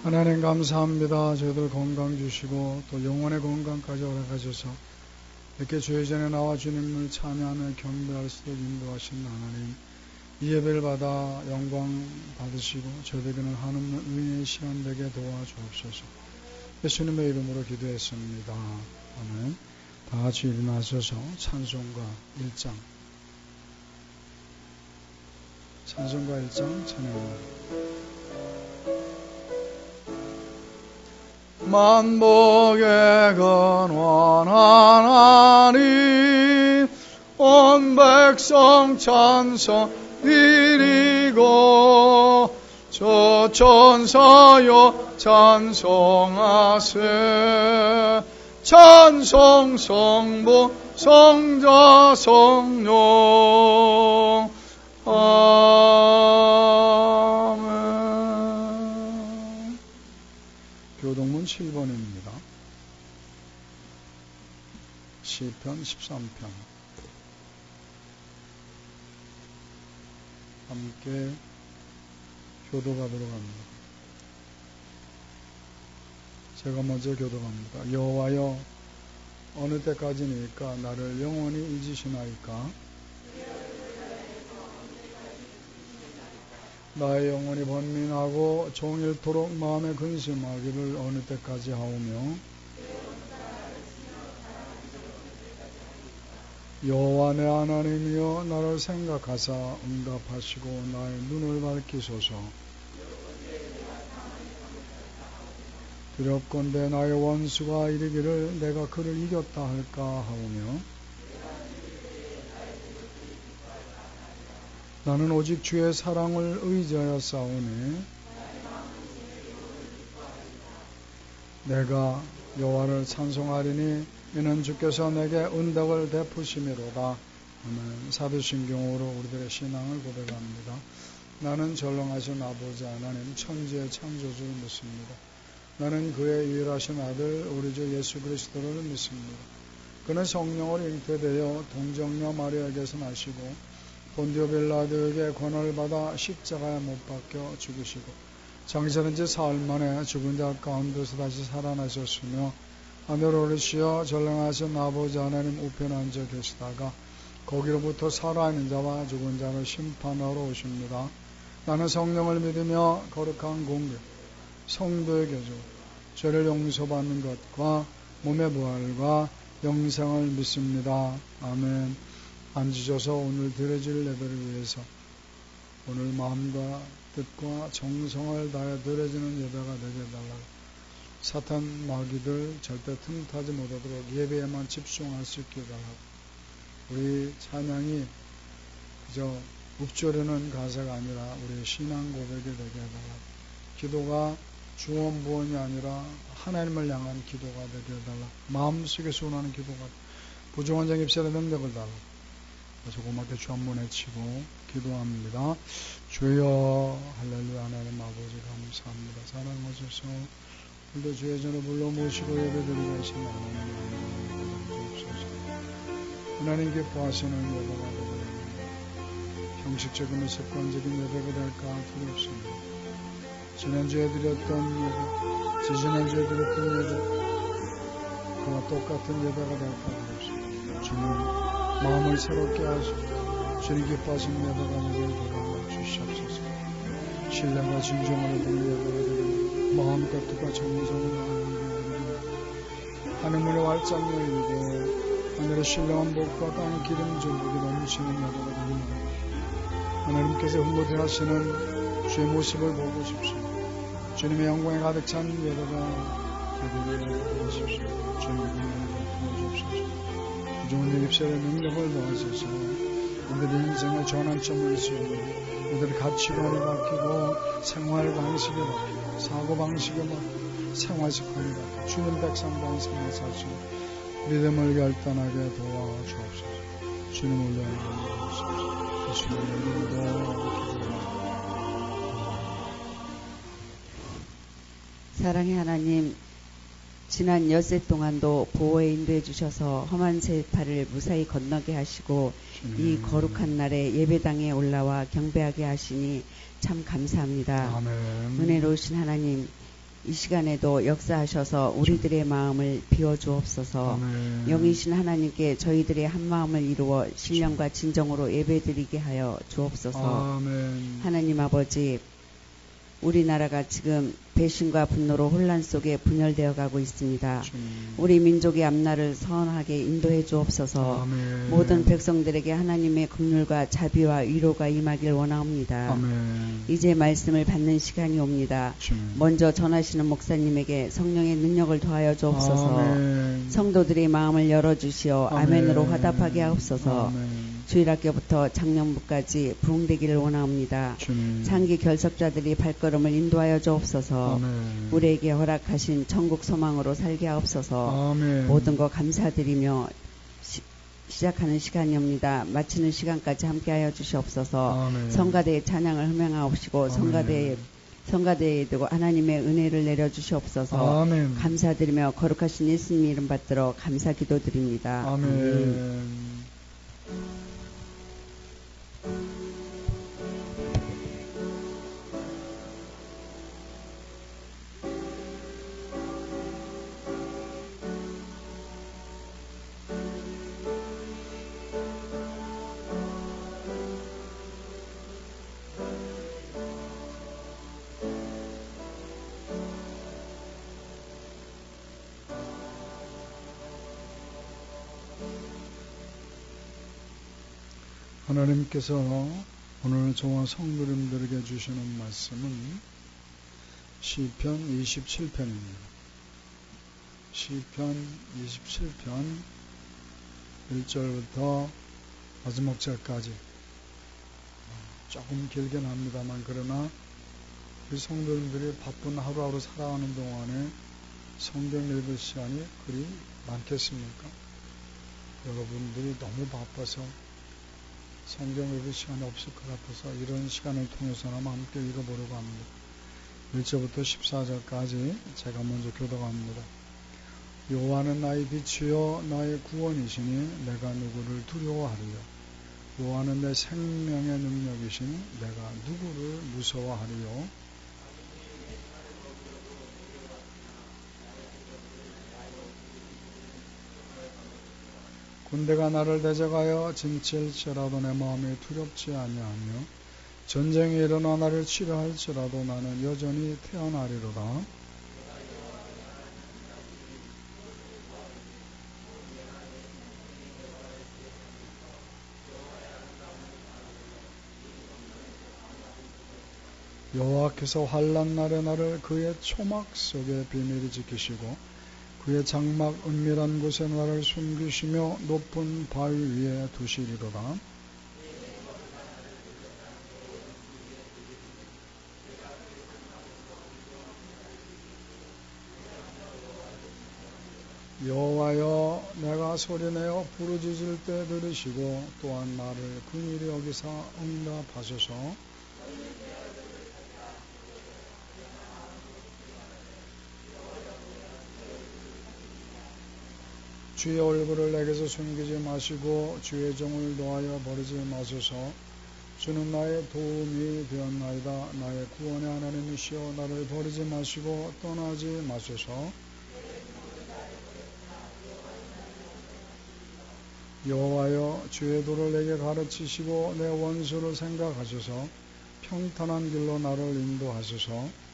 하나님 감사합니다. 저희들 건강 주시고 또 영혼의 건강까지 허락하셔서 이렇게 주의 전에 나와 주님을 참여하며 경배할 수 있도록 인도하신 하나님, 이 예배를 받아 영광 받으시고 저희들에게는 한없는 의의 시간 되게 도와주옵소서. 예수님의 이름으로 기도했습니다. 아멘. 다 같이 일어나셔서 찬송가 1장 찬양합니다. 만복의 근원한 하나님, 온 백성 찬송 드리고 저 천사여 찬송하세. 찬송 성부 성자 성령 아멘. 교동문 7번입니다. 시편 13편 함께 교도가도록 합니다. 제가 먼저 교도갑니다. 여호와여, 어느 때까지니까 나를 영원히 잊으시나이까? 나의 영혼이 번민하고 종일토록 마음에 근심하기를 어느 때까지 하오며, 여호와 내 하나님이여, 나를 생각하사 응답하시고 나의 눈을 밝히소서. 두렵건대 나의 원수가 이르기를 내가 그를 이겼다 할까 하오며, 나는 오직 주의 사랑을 의지하여 싸우니 내가 여호와를 찬송하리니 이는 주께서 내게 은덕을 베푸심이로다. 아멘. 사도신경으로 우리들의 신앙을 고백합니다. 나는 전능하신 아버지 하나님 천지의 창조주를 믿습니다. 나는 그의 유일하신 아들 우리 주 예수 그리스도를 믿습니다. 그는 성령으로 잉태되어 동정녀 마리아에게서 나시고 본디오 빌라도에게 권한을 받아 십자가에 못 박혀 죽으시고 장사된 지 사흘 만에 죽은 자 가운데서 다시 살아나셨으며 하늘로 오르시어 전능하신 아버지 하나님 우편에 앉아 계시다가 거기로부터 살아있는 자와 죽은 자를 심판하러 오십니다. 나는 성령을 믿으며 거룩한 공개 성도의 교조, 죄를 용서받는 것과 몸의 부활과 영생을 믿습니다. 아멘. 앉으셔서 오늘 드려질 예배를 위해서 오늘 마음과 뜻과 정성을 다해 드려지는 예배가 되게 해달라고, 사탄 마귀들 절대 틈타지 못하도록 예배에만 집중할 수 있게 해달라고, 우리 찬양이 그저 읊조리는 가사가 아니라 우리 신앙 고백이 되게 해달라고, 기도가 주원부원이 아니라 하나님을 향한 기도가 되게 해달라. 마음속에 소원하는 기도가, 부정한 자 입술의 능력을 달라. 그래서 고맙게 주 한번 외치고 기도합니다. 주여 할렐루야. 하나님 아버지 감사합니다. 사랑하셔서 오늘도 주의 전에 불러 모시고 예배드리고 계신 하나님 주옵소서. 하나님 기뻐하시는 예배가 되게 합니다. 형식적인 습관적인 예배가 될까 두렵습니다. 지난주에 드렸던 예배, 지지난주에 드렸던 예배, 그와 똑같은 예배가 될까 두렵습니다. 주님 마음을 새롭게 하시고 주님 기뻐하시는 예배가 되게 도와주시옵소서. 신뢰가 진정으로 드리는 예배가 되게 마음과 뜻과 정성을 하늘문에 활짝 열리고 하늘의 신령한 복과 땅의 기름 전복이 넘치는 예배가 됩니다. 하나님께서 흥분하시는 주의 모습을 보고 싶습니다. 주님의 영광에 가득 찬 예배가 되기를 도와주십시오. 주님의 영광을 도와주옵소서. 부정한 내 입술의 능력을 도와주셔서 우리들의 인생의 전환점을 쓰고 우리들의 가치관이 바뀌고 생활 방식이 바뀌고 사고 방식이 바뀌고 생활 습관이 바뀌고 주님 백성다운 생활 사실 믿음을 결단하게 도와주옵소서. 주님을 위하여 기도하옵소서. 예수님의 이름으로 기도합니다. 사랑의 하나님, 지난 엿새 동안도 보호에 인도해 주셔서 험한 세파를 무사히 건너게 하시고 이 거룩한 날에 예배당에 올라와 경배하게 하시니 참 감사합니다. 아멘. 은혜로우신 하나님, 이 시간에도 역사하셔서 우리들의 마음을 비워주옵소서. 아멘. 영이신 하나님께 저희들의 한 마음을 이루어 신령과 진정으로 예배드리게 하여 주옵소서. 아멘. 하나님 아버지, 우리나라가 지금 배신과 분노로 혼란 속에 분열되어 가고 있습니다. 우리 민족의 앞날을 선하게 인도해 주옵소서. 아멘. 모든 백성들에게 하나님의 긍휼과 자비와 위로가 임하길 원합니다. 아멘. 이제 말씀을 받는 시간이 옵니다. 먼저 전하시는 목사님에게 성령의 능력을 더하여 주옵소서. 아멘. 성도들의 마음을 열어주시어 아멘으로 화답하게 하옵소서. 아멘. 주일학교부터 장년부까지 부흥되기를 원합니다. 장기 결석자들이 발걸음을 인도하여 주옵소서. 아멘. 우리에게 허락하신 천국 소망으로 살게 하옵소서. 아멘. 모든 것 감사드리며 시작하는 시간이옵니다. 마치는 시간까지 함께하여 주시옵소서. 아멘. 성가대의 찬양을 흠양하옵시고 성가대에 두고 하나님의 은혜를 내려주시옵소서. 아멘. 감사드리며 거룩하신 예수님 이름 받들어 감사 기도드립니다. 아멘. 하나님께서 오늘 저와 성도님들에게 주시는 말씀은 시편 27편입니다. 시편 27편 1절부터 마지막 절까지 조금 길긴 합니다만, 그러나 우리 성도님들이 바쁜 하루하루 살아가는 동안에 성경 읽을 시간이 그리 많겠습니까? 여러분들이 너무 바빠서 성경 읽을 시간이 없을 것 같아서 이런 시간을 통해서나마 함께 읽어보려고 합니다. 1절부터 14절까지 제가 먼저 교독합니다. 여호와는 나의 빛이요 나의 구원이시니 내가 누구를 두려워하리요. 여호와는 내 생명의 능력이시니 내가 누구를 무서워하리요. 군대가 나를 대적하여 진칠지라도 내 마음이 두렵지 아니하며 전쟁이 일어나 나를 치료할지라도 나는 여전히 태어나리로다. 여호와께서 환난 날에 나를 그의 초막 속에 비밀히 지키시고 그의 장막 은밀한 곳에 나를 숨기시며 높은 바위 위에 두시리로다. 여호와여, 내가 소리내어 부르짖을 때 들으시고 또한 나를 긍휼히 여기사 응답하소서. 주의 얼굴을 내게서 숨기지 마시고 주의 종을 놓아여 버리지 마소서. 주는 나의 도움이 되었나이다. 나의 구원의 하나님이시여, 나를 버리지 마시고 떠나지 마소서. 여호와여, 주의 도를 내게 가르치시고 내 원수를 생각하소서. 평탄한 길로 나를 인도하소서.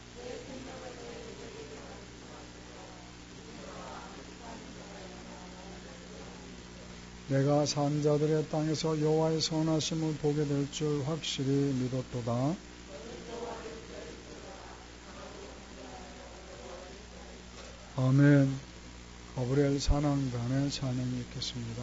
내가 산자들의 땅에서 여호와의 선하심을 보게 될 줄 확실히 믿었도다. 아멘. 가브리엘 찬양단의 찬양이 있겠습니다.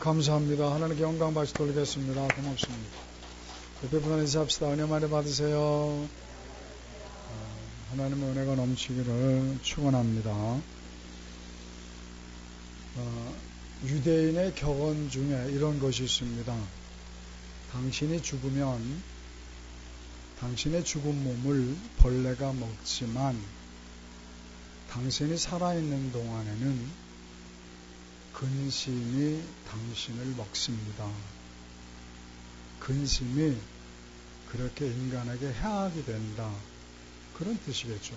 감사합니다. 하나님께 영광 박수 돌리겠습니다. 고맙습니다. 옆에 분한 인사합시다. 은혜 많이 받으세요. 하나님의 은혜가 넘치기를 축원합니다. 유대인의 격언 중에 이런 것이 있습니다. 당신이 죽으면 당신의 죽은 몸을 벌레가 먹지만 당신이 살아있는 동안에는 근심이 당신을 먹습니다. 근심이 그렇게 인간에게 해악이 된다. 그런 뜻이겠죠.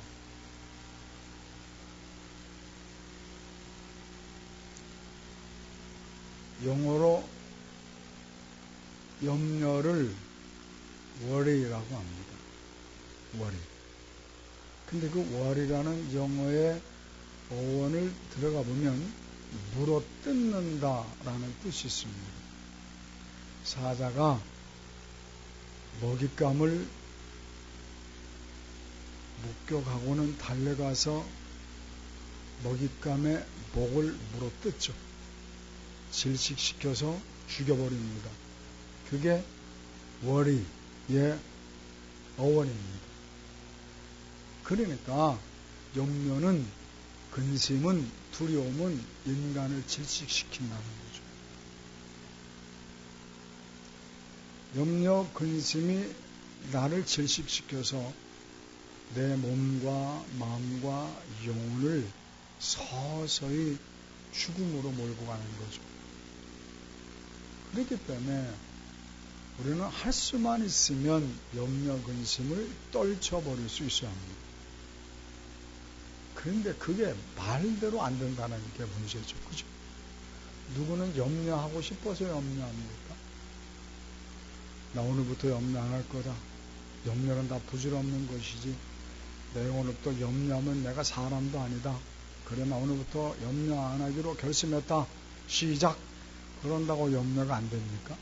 영어로 염려를 worry라고 합니다. worry. 근데 그 worry라는 영어의 어원을 들어가 보면 물어뜯는다라는 뜻이 있습니다. 사자가 먹잇감을 목격하고는 달려가서 먹잇감의 목을 물어뜯죠. 질식시켜서 죽여버립니다. 그게 worry의 어원입니다. 그러니까 염려는, 근심은, 두려움은 인간을 질식시킨다는 거죠. 염려, 근심이 나를 질식시켜서 내 몸과 마음과 영혼을 서서히 죽음으로 몰고 가는 거죠. 그렇기 때문에 우리는 할 수만 있으면 염려, 근심을 떨쳐버릴 수 있어야 합니다. 그런데 그게 말대로 안 된다는 게 문제죠. 그죠? 누구는 염려하고 싶어서 염려합니까? 나 오늘부터 염려 안 할 거다. 염려는 다 부질없는 것이지. 내가 오늘부터 염려하면 내가 사람도 아니다. 그래, 나 오늘부터 염려 안 하기로 결심했다. 시작. 그런다고 염려가 안 됩니까?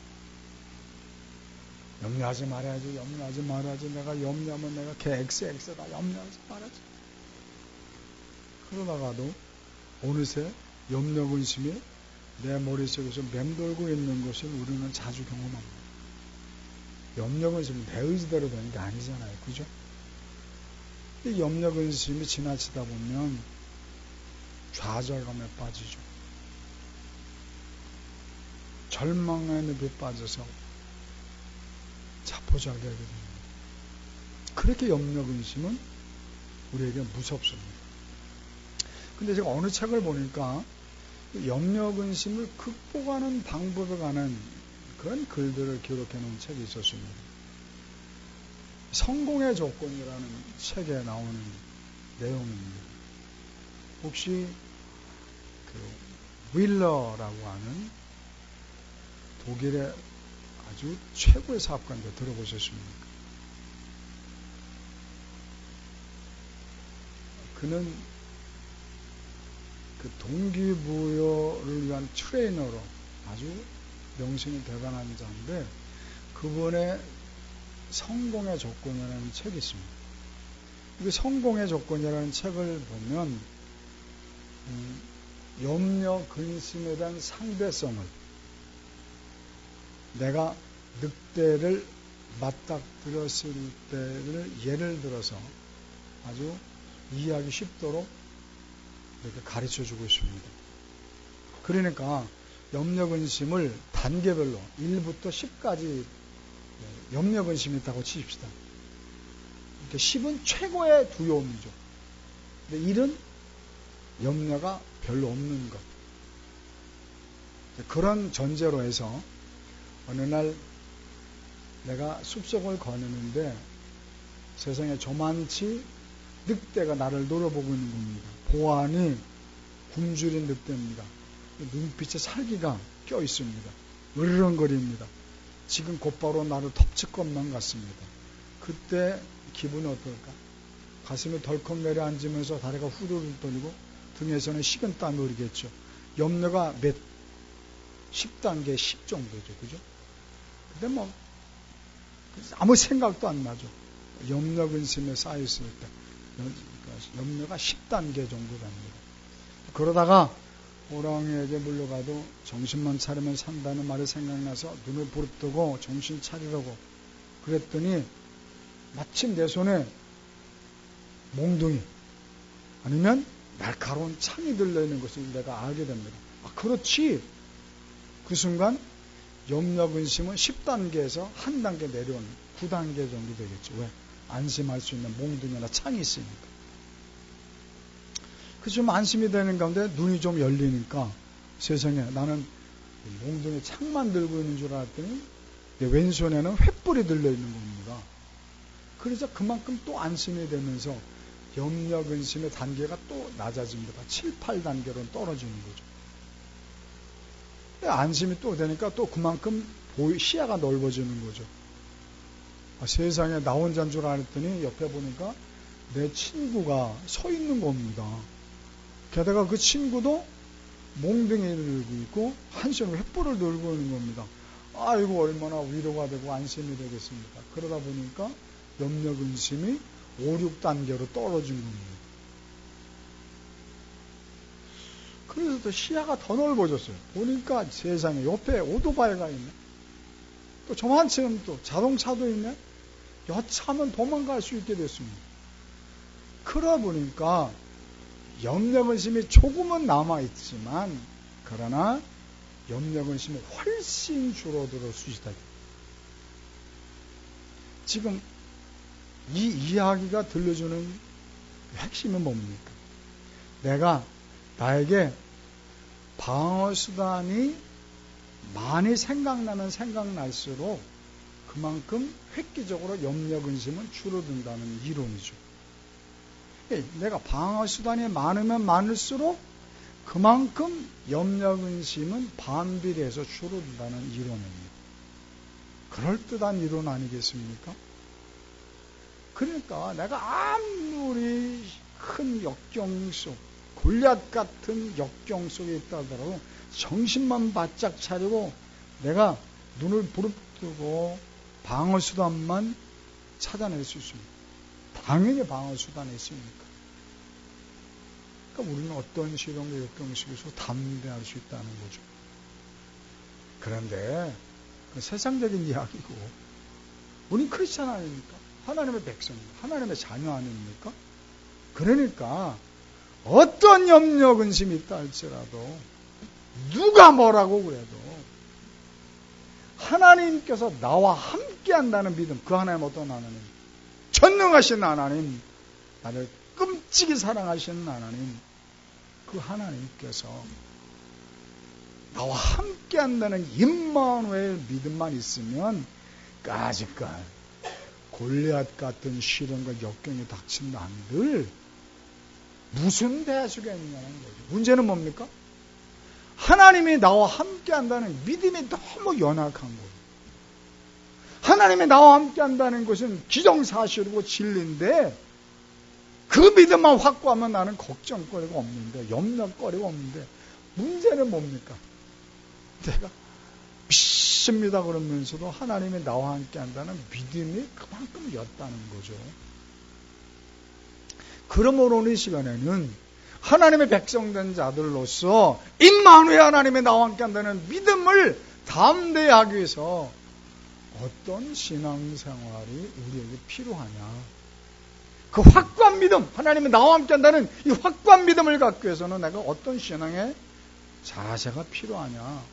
염려하지 말아야지, 염려하지 말아야지. 내가 염려하면 내가 X다. 염려하지 말아야지. 그러다가도 어느새 염려, 근심이 내 머릿속에서 맴돌고 있는 것을 우리는 자주 경험합니다. 염려, 근심은 내 의지대로 되는 게 아니잖아요. 그죠? 이 염려, 근심이 지나치다 보면 좌절감에 빠지죠. 절망의 늪에 빠져서 자포자기하게 됩니다. 그렇게 염려, 근심은 우리에게 무섭습니다. 근데 제가 어느 책을 보니까 염려, 근심을 극복하는 방법에 관한 그런 글들을 기록해 놓은 책이 있었습니다. 성공의 조건이라는 책에 나오는 내용입니다. 혹시 그 윌러라고 하는 독일의 아주 최고의 사업가인데 들어보셨습니까? 그는 그 동기부여를 위한 트레이너로 아주 명성이 대단한 자인데, 그분의 성공의 조건이라는 책이 있습니다. 그 성공의 조건이라는 책을 보면 염려, 근심에 대한 상대성을, 내가 늑대를 맞닥뜨렸을 때를 예를 들어서 아주 이해하기 쉽도록 이렇게 가르쳐주고 있습니다. 그러니까 염려, 근심을 단계별로 1부터 10까지 염려, 근심이 있다고 치십시다. 10은 최고의 두려움이죠. 근데 1은 염려가 별로 없는 것. 그런 전제로 해서 어느 날 내가 숲속을 거니는데 세상에 저만치 늑대가 나를 노려보고 있는 겁니다. 보안이 굶주린 늑대입니다. 눈빛에 살기가 껴 있습니다. 으르렁거립니다. 지금 곧바로 나를 덮칠 것만 같습니다. 그때 기분이 어떨까? 가슴이 덜컥 내려앉으면서 다리가 후들후들 떨리고 등에서는 식은 땀이 흐르겠죠. 염려가 몇 10단계 10 정도죠. 그죠? 근데 뭐 아무 생각도 안 나죠. 염려, 근심에 쌓여있을 때 염려가 10단계 정도 됩니다. 그러다가 호랑이에게 물려가도 정신만 차리면 산다는 말이 생각나서 눈을 부릅뜨고 정신 차리라고 그랬더니 마침 내 손에 몽둥이 아니면 날카로운 창이 들려있는 것을 내가 알게 됩니다. 아, 그렇지. 그 순간 염려근심은 10단계에서 한 단계 내려온 9단계 정도 되겠죠. 왜? 안심할 수 있는 몽둥이나 창이 있으니까. 그 좀 안심이 되는 가운데 눈이 좀 열리니까 세상에 나는 몽둥이 창만 들고 있는 줄 알았더니 내 왼손에는 횃불이 들려있는 겁니다. 그래서 그만큼 또 안심이 되면서 염려 근심의 단계가 또 낮아집니다. 7, 8단계로 떨어지는 거죠. 안심이 또 되니까 또 그만큼 시야가 넓어지는 거죠. 아, 세상에 나 혼자인 줄 알았더니 옆에 보니까 내 친구가 서 있는 겁니다. 게다가 그 친구도 몽둥이를 들고 있고 한 손에 횃불을 들고 있는 겁니다. 아이고 얼마나 위로가 되고 안심이 되겠습니까? 그러다 보니까 염려 근심이 5, 6단계로 떨어진 겁니다. 그래서 또 시야가 더 넓어졌어요. 보니까 세상에 옆에 오토바이가 있네. 또 저만치는 또 자동차도 있네. 여차하면 도망갈 수 있게 됐습니다. 그러다 보니까 염려근심이 조금은 남아있지만 그러나 염려근심이 훨씬 줄어들어 수 있다. 지금 이 이야기가 들려주는 핵심은 뭡니까? 내가 나에게 방어수단이 많이 생각날수록 그만큼 획기적으로 염려근심은 줄어든다는 이론이죠. 내가 방어수단이 많으면 많을수록 그만큼 염려근심은 반비례해서 줄어든다는 이론입니다. 그럴듯한 이론 아니겠습니까? 그러니까 내가 아무리 큰 역경 속, 골리앗 같은 역경 속에 있다 하더라도 정신만 바짝 차리고 내가 눈을 부릅뜨고 방어수단만 찾아낼 수 있습니다. 당연히 방어수단이 있습니까? 그러니까 우리는 어떤 시련과 역경 속에서 담대할 수 있다는 거죠. 그런데 그 세상적인 이야기고 우리는 크리스찬 아닙니까? 하나님의 백성입니다. 하나님의 자녀 아닙니까? 그러니까 어떤 염려 근심이 있다 할지라도 누가 뭐라고 그래도 하나님께서 나와 함께 한다는 믿음, 그 하나님 어떤 하나님? 전능하신 하나님, 나를 끔찍이 사랑하시는 하나님, 그 하나님께서 나와 함께 한다는 임마누엘 믿음만 있으면 까짓까 골리앗 같은 시련과 역경이 닥친다 한들 무슨 대수가 있냐는 거죠. 문제는 뭡니까? 하나님이 나와 함께 한다는 믿음이 너무 연약한 거예요. 하나님이 나와 함께 한다는 것은 기정사실이고 진리인데 그 믿음만 확고하면 나는 걱정거리가 없는데 염려거리가 없는데 문제는 뭡니까? 내가 믿습니다 그러면서도 하나님이 나와 함께 한다는 믿음이 그만큼 였다는 거죠. 그러므로 오늘 시간에는 하나님의 백성된 자들로서 임마누엘 하나님이 나와 함께 한다는 믿음을 담대하기 위해서 어떤 신앙생활이 우리에게 필요하냐. 그 확고한 믿음, 하나님이 나와 함께 한다는 이 확고한 믿음을 갖기 위해서는 내가 어떤 신앙의 자세가 필요하냐.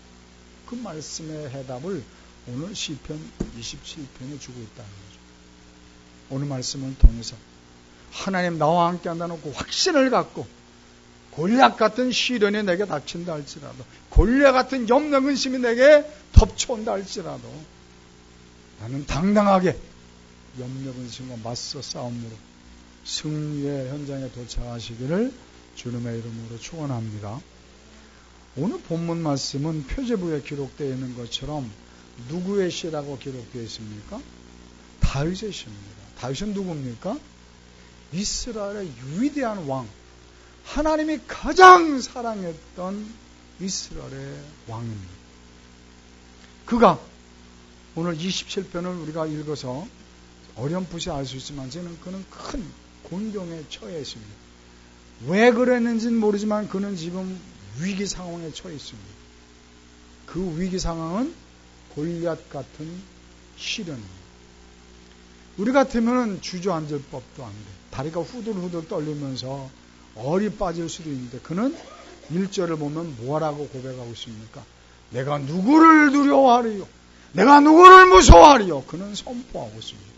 그 말씀의 해답을 오늘 시편 27편에 주고 있다는 거죠. 오늘 말씀을 통해서 하나님 나와 함께 한다는 그 확신을 갖고 골리앗 같은 시련이 내게 닥친다 할지라도 골리앗 같은 염려 근심이 내게 덮쳐온다 할지라도 나는 당당하게 염려 근심과 맞서 싸움으로 승리의 현장에 도착하시기를 주님의 이름으로 축원합니다. 오늘 본문 말씀은 표제부에 기록되어 있는 것처럼 누구의 시라고 기록되어 있습니까? 다윗의 시입니다. 다윗은 누굽니까? 이스라엘의 위대한 왕, 하나님이 가장 사랑했던 이스라엘의 왕입니다. 그가 오늘 27편을 우리가 읽어서 어렴풋이 알 수 있지만 저는 그는 큰 곤경에 처해 있습니다. 왜 그랬는지는 모르지만 그는 지금 위기 상황에 처해 있습니다. 그 위기 상황은 골리앗 같은 시련입니다. 우리 같으면 주저앉을 법도 안 돼. 다리가 후들후들 떨리면서 얼이 빠질 수도 있는데 그는 1절을 보면 뭐라고 고백하고 있습니까? 내가 누구를 두려워하리요? 내가 누구를 무서워하리요? 그는 선포하고 있습니다.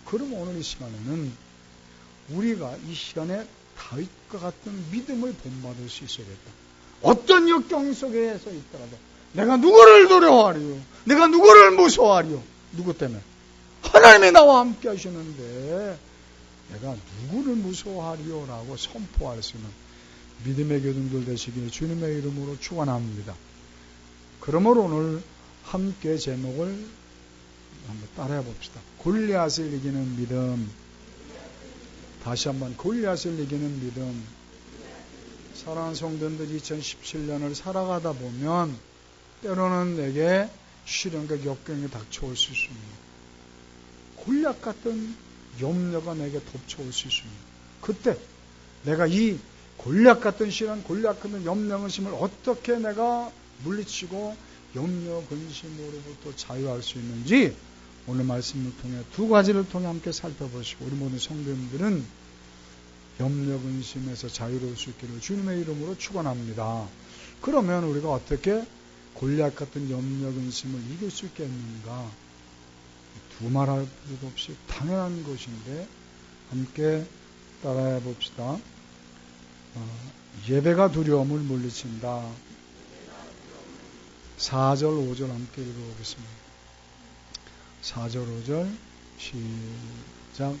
그럼 오늘 이 시간에는 우리가 이 시간에 다윗과 같은 믿음을 본받을 수 있어야겠다. 어떤 역경 속에서 있더라도 내가 누구를 두려워하리요? 내가 누구를 무서워하리요? 누구 때문에? 하나님이 나와 함께 하시는데 내가 누구를 무서워하리요? 라고 선포할 수 있는 믿음의 교동들 되시기를 주님의 이름으로 축원합니다. 그러므로 오늘 함께 제목을 한번 따라해 봅시다. 골리앗을 이기는 믿음. 다시 한번 골리앗을 이기는 믿음. 사랑하는 성도들 2017년을 살아가다 보면 때로는 내게 시련과 역경이 닥쳐올 수 있습니다. 골리앗 같은 염려가 내게 덮쳐올 수 있습니다. 그때 내가 이 골리앗 같은 시련, 골리앗 같은 염려, 근심을 어떻게 내가 물리치고 염려, 근심으로부터 자유할 수 있는지 오늘 말씀을 통해 두 가지를 통해 함께 살펴보시고 우리 모든 성도님들은 염려, 근심에서 자유로울 수 있기를 주님의 이름으로 축원합니다. 그러면 우리가 어떻게 골리앗 같은 염려, 근심을 이길 수 있겠는가? 두말할 필요도 없이 당연한 것인데 함께 따라해 봅시다. 예배가 두려움을 물리친다. 4절 5절 함께 읽어보겠습니다. 4절 5절 시작.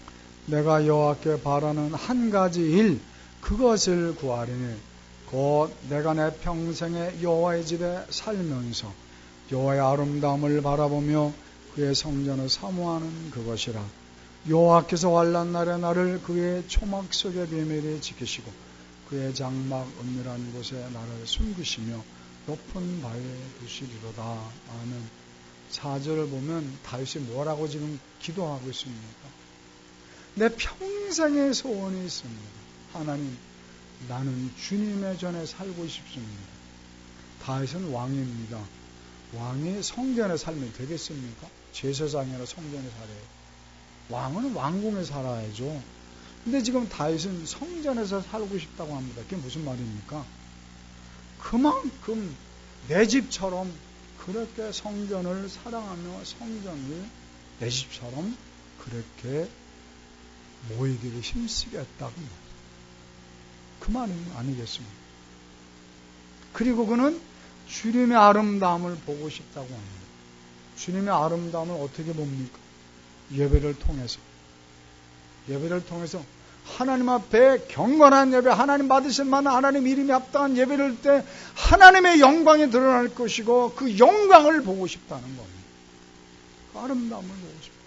내가 여호와께 바라는 한 가지 일 그것을 구하리니 곧 내가 내 평생에 여호와의 집에 살면서 여호와의 아름다움을 바라보며 그의 성전을 사모하는 그것이라. 여호와께서 환난 날에 나를 그의 초막 속의 비밀에 지키시고 그의 장막 은밀한 곳에 나를 숨기시며 높은 바에 두시리로다. 아멘. 4절을 보면 다윗이 뭐라고 지금 기도하고 있습니까? 내 평생의 소원이 있습니다. 하나님, 나는 주님의 전에 살고 싶습니다. 다윗은 왕입니다. 왕이 성전에 살면 되겠습니까? 제사장이 아니라 성전에 살아요. 왕은 왕궁에 살아야죠. 근데 지금 다윗은 성전에서 살고 싶다고 합니다. 그게 무슨 말입니까? 그만큼 내 집처럼 그렇게 성전을 사랑하며 성전을 내 집처럼 그렇게 모이기를 힘쓰겠다고 그 말은 아니겠습니까? 그리고 그는 주님의 아름다움을 보고 싶다고 합니다. 주님의 아름다움을 어떻게 봅니까? 예배를 통해서. 예배를 통해서 하나님 앞에 경건한 예배, 하나님 받으실 만한 하나님 이름이 합당한 예배를 때 하나님의 영광이 드러날 것이고 그 영광을 보고 싶다는 겁니다. 그 아름다움을 보고 싶다.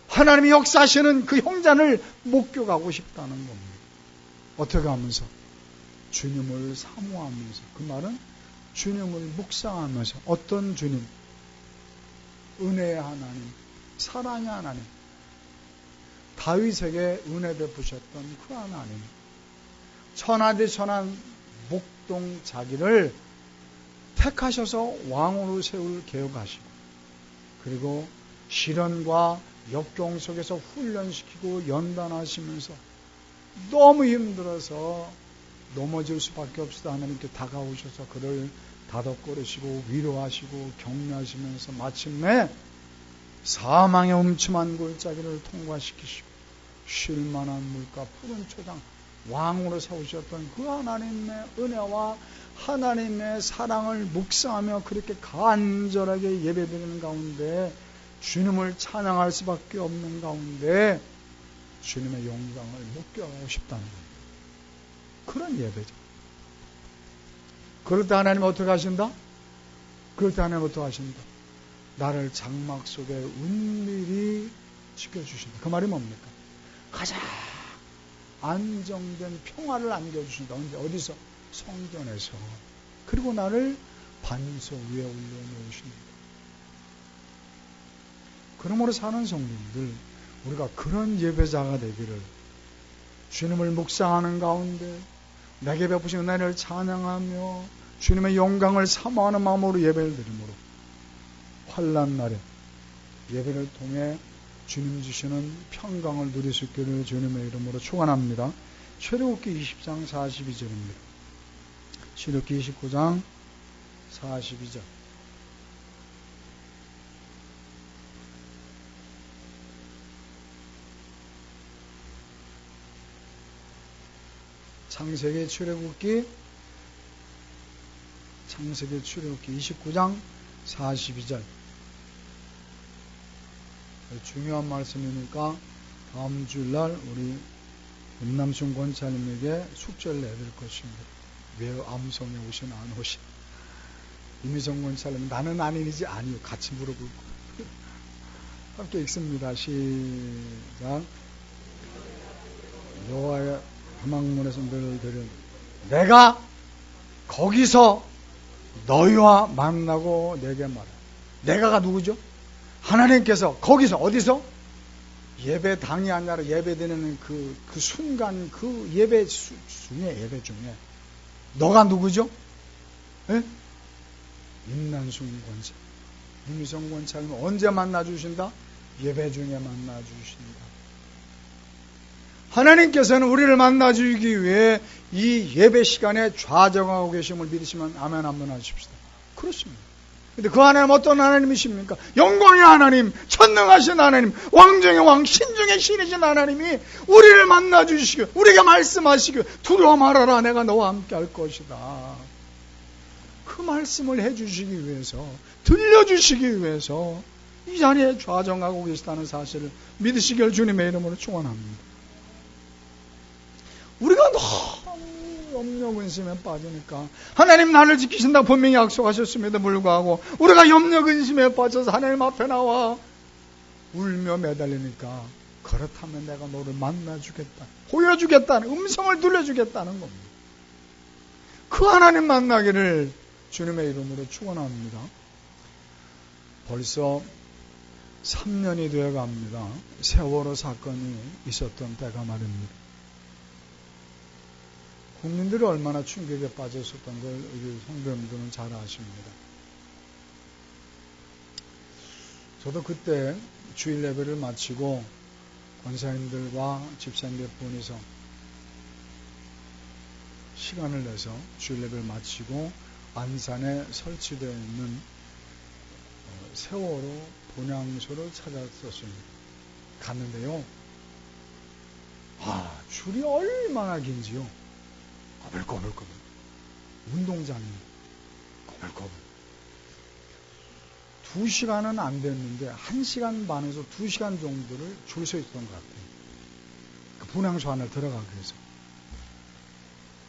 하나님이 역사하시는 그 형잔을 목격하고 싶다는 겁니다. 어떻게 하면서? 주님을 사모하면서. 그 말은 주님을 묵상하면서. 어떤 주님? 은혜의 하나님, 사랑의 하나님, 다윗에게 은혜 베푸셨던 그 하나님, 천하대 천한 목동 자기를 택하셔서 왕으로 세울 계획하시고, 그리고 시련과 역경 속에서 훈련시키고 연단하시면서 너무 힘들어서 넘어질 수밖에 없어서 하나님께 다가오셔서 그를 다독거리시고 위로하시고 격려하시면서 마침내 사망의 음침한 골짜기를 통과시키시고 쉴만한 물가 푸른 초장 왕으로 세우셨던 그 하나님의 은혜와 하나님의 사랑을 묵상하며 그렇게 간절하게 예배드리는 가운데 주님을 찬양할 수밖에 없는 가운데 주님의 영광을 목격하고 싶다는 겁니다. 그런 예배죠. 그럴 때 하나님 어떻게 하신다? 그럴 때 하나님 어떻게 하신다? 나를 장막 속에 은밀히 지켜주신다. 그 말이 뭡니까? 가장 안정된 평화를 안겨주신다. 근데 어디서? 성전에서. 그리고 나를 반석 위에 올려놓으십니다. 그러므로 사는 성도님들, 우리가 그런 예배자가 되기를 주님을 묵상하는 가운데 내게 베푸신 은혜를 찬양하며 주님의 영광을 사모하는 마음으로 예배를 드림으로 환난 날에 예배를 통해 주님 주시는 평강을 누릴 수 있기를 주님의 이름으로 축원합니다. 출애굽기 20장 42절입니다. 출애굽기 29장 42절. 창세기 출애굽기 29장 42절. 중요한 말씀이니까 다음 주일날 우리 임남순 권사님에게 숙제를 내드릴 것입니다. 왜 암송에 오시나 안 오시나. 이미정 권사님 나는 아니지 아니요. 같이 물어볼 거예요. 함께 읽습니다. 시작. 여호와의 회막문에서 늘 들은 내가 거기서 너희와 만나고 내게 말해. 내가가 누구죠? 하나님께서 거기서 어디서? 예배당이 아니라 예배드리는 그 순간 그 예배 중에 너가 누구죠? 예? 임난순 권사, 임희성 권사님 언제 만나주신다? 예배 중에 만나주신다. 하나님께서는 우리를 만나주기 위해 이 예배 시간에 좌정하고 계심을 믿으시면 아멘 한번 하십시다. 그렇습니다. 근데 그 하나님 어떤 하나님이십니까? 영광의 하나님, 천능하신 하나님, 왕중의 왕, 신중의 신이신 하나님이 우리를 만나주시고 우리에게 말씀하시고 두려워 말아라 내가 너와 함께 할 것이다. 그 말씀을 해주시기 위해서, 들려주시기 위해서 이 자리에 좌정하고 계시다는 사실을 믿으시길 주님의 이름으로 축원합니다. 우리가 너무 염려 근심에 빠지니까 하나님 나를 지키신다고 분명히 약속하셨음에도 불구하고 우리가 염려 근심에 빠져서 하나님 앞에 나와 울며 매달리니까 그렇다면 내가 너를 만나주겠다, 보여주겠다는 음성을 들려주겠다는 겁니다. 그 하나님 만나기를 주님의 이름으로 축원합니다. 벌써 3년이 되어갑니다. 세월호 사건이 있었던 때가 말입니다. 국민들이 얼마나 충격에 빠졌었던 걸 우리 성도님들은 잘 아십니다. 저도 그때 주일 예배를 마치고 권사님들과 집사님 몇 분이서 시간을 내서 주일 예배를 마치고 안산에 설치되어 있는 세월호 분향소를 찾았었습니다. 갔는데요. 줄이 얼마나 긴지요. 거불거불거불. 운동장이 거불거불. 2시간은 안 됐는데 1시간 반에서 2시간 정도를 줄 서 있던 것 같아요. 그 분향소 안에 들어가기 위해서.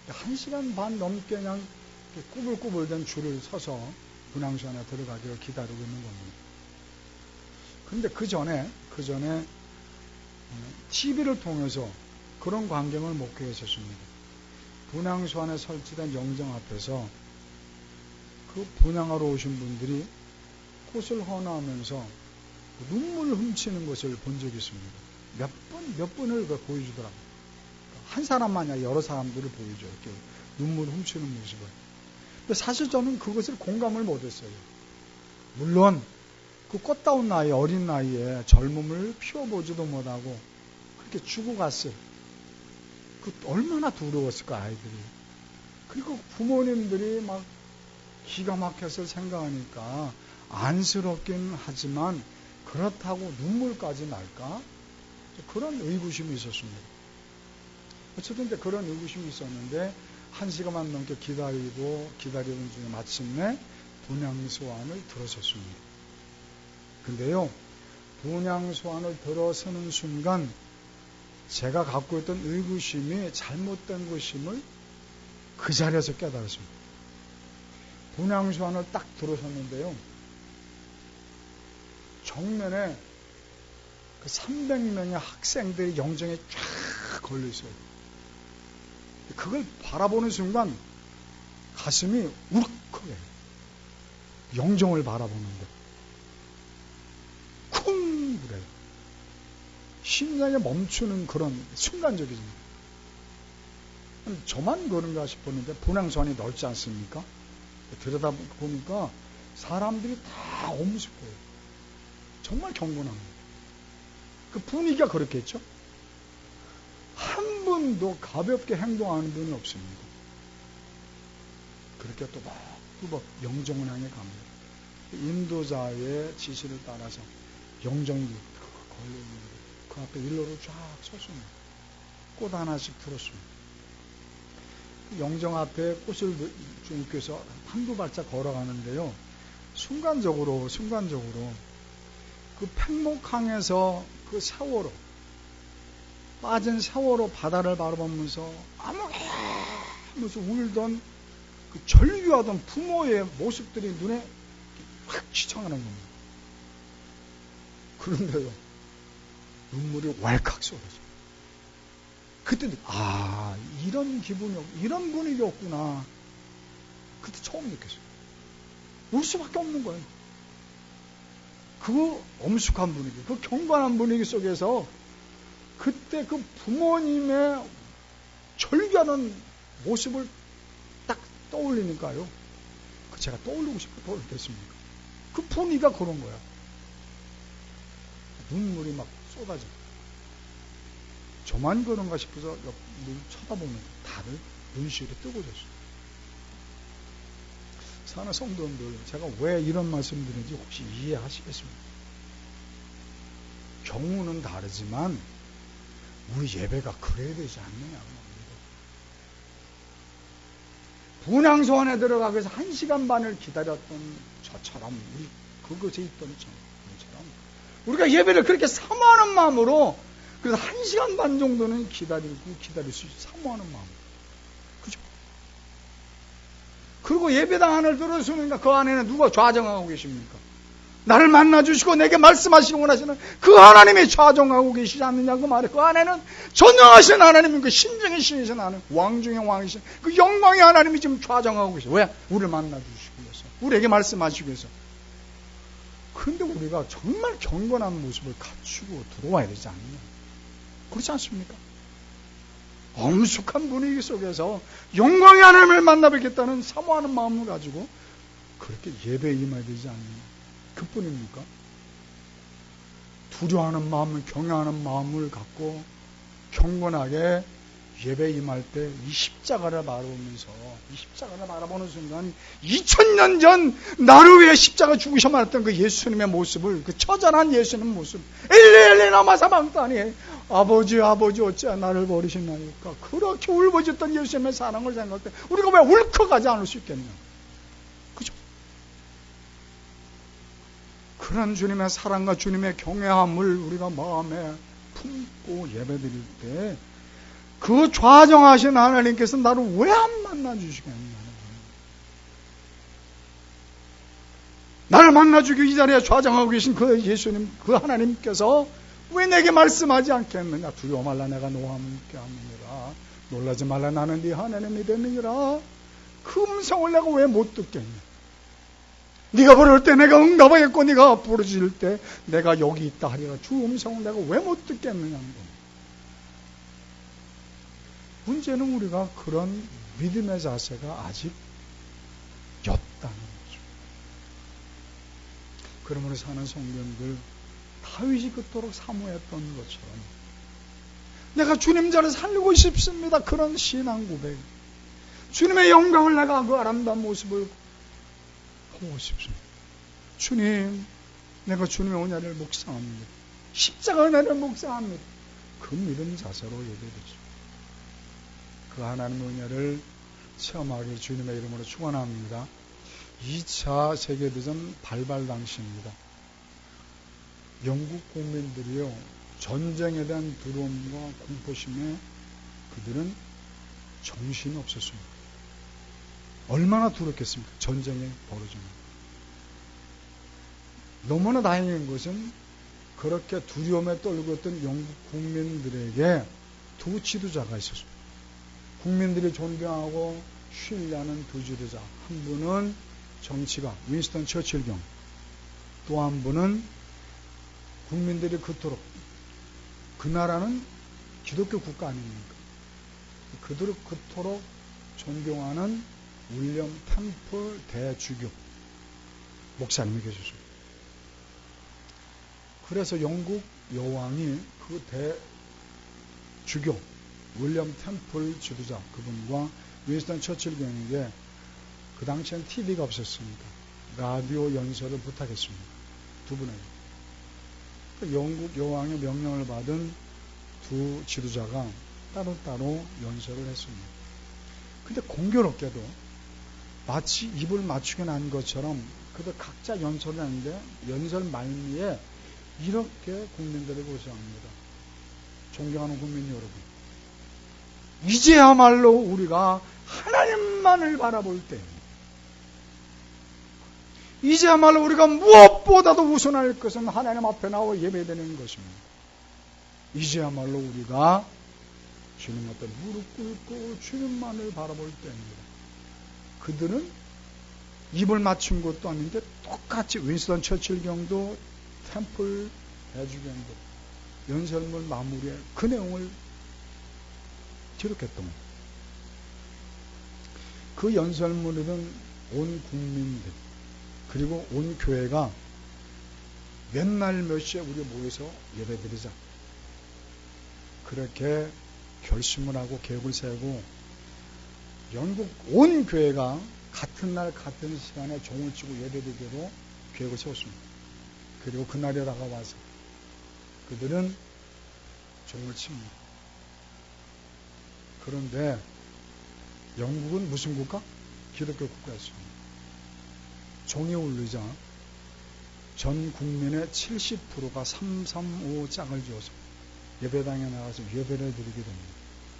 1시간 반 넘게 그냥 꾸불꾸불된 줄을 서서 분향소 안에 들어가기를 기다리고 있는 겁니다. 그런데 그 전에 TV를 통해서 그런 광경을 목격했었습니다. 분향소 안에 설치된 영정 앞에서 그 분향하러 오신 분들이 꽃을 헌화하면서 눈물을 훔치는 것을 본 적이 있습니다. 몇 분을 보여주더라고요. 한 사람만 아니라 여러 사람들을 보여줘요. 이렇게 눈물을 훔치는 모습을. 근데 사실 저는 그것을 공감을 못했어요. 물론 그 꽃다운 나이, 어린 나이에 젊음을 피워보지도 못하고 그렇게 죽어갔어요. 그 얼마나 두려웠을까 아이들이. 그리고 부모님들이 막 기가 막혀서 생각하니까 안쓰럽긴 하지만 그렇다고 눈물까지 날까? 그런 의구심이 있었습니다. 어쨌든 그런 의구심이 있었는데 1시간만 넘게 기다리던 중에 마침내 분향소 안을 들어섰습니다. 근데요, 분향소 안을 들어서는 순간 제가 갖고 있던 의구심이 잘못된 것임을 그 자리에서 깨달았습니다. 분향소 안을 딱 들어섰는데요, 정면에 그 300명의 학생들이 영정에 쫙 걸려 있어요. 그걸 바라보는 순간 가슴이 울컥해요. 영정을 바라보는데 쿵 그래요. 심장이 멈추는 그런 순간적이죠. 저만 그런가 싶었는데 분향소 안이 넓지 않습니까? 들여다보니까 사람들이 다 엄습해요. 정말 경건합니다. 그 분위기가 그렇겠죠? 한 분도 가볍게 행동하는 분이 없습니다. 그렇게 또박또박 영정을 향해 갑니다. 인도자의 지시를 따라서 영정이 걸려있는데 그 앞에 일로로 쫙 섰습니다. 꽃 하나씩 들었습니다. 영정 앞에 꽃을 주님께서 한두 발짝 걸어가는데요. 순간적으로 그 팽목항에서 그 세월호 빠진 세월호 바다를 바라보면서 하면서 울던 그 절규하던 부모의 모습들이 눈에 확 지쳐가는 겁니다. 그런데요, 눈물이 왈칵 쏟아져요. 그때 이런 기분이, 이런 분위기였구나. 그때 처음 느꼈어요. 울 수밖에 없는 거예요. 그 엄숙한 분위기, 그 경건한 분위기 속에서 그때 그 부모님의 절규하는 모습을 딱 떠올리니까요. 제가 떠올리고 싶어 떠올렸습니까? 그 분위기가 그런 거야. 눈물이 막 쏟아져. 저만 그런가 싶어서 옆 눈 쳐다보면 다들 눈시울이 뜨거워졌어요. 사는 성도님들, 제가 왜 이런 말씀 드리는지 혹시 이해하시겠습니까? 경우는 다르지만 우리 예배가 그래야 되지 않느냐. 분향소 안에 들어가기 위해서 1시간 반을 기다렸던 저처럼, 우리 그것에 있던 저처럼 우리가 예배를 그렇게 사모하는 마음으로, 그래서 1시간 반 정도는 기다릴 수 있어. 사모하는 마음. 그죠? 그리고 예배당 안을 들어서니까 그 안에는 누가 좌정하고 계십니까? 나를 만나주시고 내게 말씀하시기 원하시는 그 하나님이 좌정하고 계시지 않느냐 그 말이에요. 그 안에는 전능하신 하나님인 그 신중의 신이신 하나님, 왕중의 왕이신 그 영광의 하나님이 지금 좌정하고 계세요. 왜? 우리를 만나주시기 위해서, 우리에게 말씀하시기 위해서. 그런데 우리가 정말 경건한 모습을 갖추고 들어와야 되지 않느냐. 그렇지 않습니까? 엄숙한 분위기 속에서 영광의 하나님을 만나뵙겠다는 사모하는 마음을 가지고 그렇게 예배에 임해야 되지 않느냐. 그뿐입니까? 두려워하는 마음을, 경외하는 마음을 갖고 경건하게 예배에 임할 때 이 십자가를 바라보면서, 이 십자가를 바라보는 순간 2000년 전 나를 위해 십자가 죽으셔 말했던 그 예수님의 모습을, 그 처절한 예수님의 모습, 엘리 라마 사박다니, 아버지 어찌 나를 버리셨나이까, 그렇게 울부짖던 예수님의 사랑을 생각할 때 우리가 왜 울컥하지 않을 수 있겠냐. 그죠? 그런 주님의 사랑과 주님의 경외함을 우리가 마음에 품고 예배드릴 때 그 좌정하신 하나님께서 나를 왜 안 만나주시겠냐. 나를 만나주기 이 자리에 좌정하고 계신 그 예수님, 그 하나님께서 왜 내게 말씀하지 않겠느냐. 두려워 말라, 내가 너와 함께 하느니라. 놀라지 말라, 나는 네 하나님이 되느니라. 그 음성을 내가 왜 못 듣겠냐. 네가 부를 때 내가 응답하겠고 네가 부르짖을 때 내가 여기 있다 하리라. 주 음성을 내가 왜 못 듣겠느냐. 문제는 우리가 그런 믿음의 자세가 아직 였다는 거죠. 그러므로 사는 성도님들, 다윗이 그토록 사모했던 것처럼 내가 주님 자를 살리고 싶습니다. 그런 신앙 고백, 주님의 영광을, 내가 그 아름다운 모습을 보고 싶습니다. 주님, 내가 주님의 은혜를 묵상합니다. 십자가 은혜를 묵상합니다. 그 믿음 자세로 예배드리죠. 그 하나님의 은혜를 체험하기 주님의 이름으로 축원합니다. 2차 세계대전 발발 당시입니다. 영국 국민들이요, 전쟁에 대한 두려움과 공포심에 그들은 정신이 없었습니다. 얼마나 두렵겠습니까? 전쟁이 벌어지면. 너무나 다행인 것은 그렇게 두려움에 떨고 있던 영국 국민들에게 두 지도자가 있었습니다. 국민들이 존경하고 신뢰하는 두 지도자. 한 분은 정치가 윈스턴 처칠경, 또 한 분은 국민들이 그토록, 그 나라는 기독교 국가 아닙니까? 그들을 그토록 존경하는 윌리엄 템플 대주교 목사님이 계셨습니다. 그래서 영국 여왕이 그 대주교 윌리엄 템플 지도자 그분과 윈스턴 처칠 경에게 그 당시엔 TV가 없었습니다. 라디오 연설을 부탁했습니다. 두 분에게. 그 영국 여왕의 명령을 받은 두 지도자가 따로따로 연설을 했습니다. 근데 공교롭게도 마치 입을 맞추게 난 것처럼 그들 각자 연설을 하는데 연설 말미에 이렇게 국민들에게 고소합니다. 존경하는 국민 여러분, 이제야말로 우리가 하나님만을 바라볼 때, 이제야말로 우리가 무엇보다도 우선할 것은 하나님 앞에 나와 예배드리는 것입니다. 이제야말로 우리가 주님 앞에 무릎 꿇고 주님만을 바라볼 때입니다. 그들은 입을 맞춘 것도 아닌데 똑같이 윈스턴 처칠 경도 템플 대주경도 연설문 마무리에 그 내용을 기록했던 거예요. 그 연설문에는 온 국민들 그리고 온 교회가 몇 날 몇 시에 우리 모여서 예배드리자 그렇게 결심을 하고 계획을 세우고 영국 온 교회가 같은 날 같은 시간에 종을 치고 예배드리기로 계획을 세웠습니다. 그리고 그날이 다가와서 그들은 종을 칩니다. 그런데 영국은 무슨 국가? 기독교 국가였습니다. 종이 울리자 전 국민의 70%가 335 짝을 지어서 예배당에 나가서 예배를 드리게 됩니다.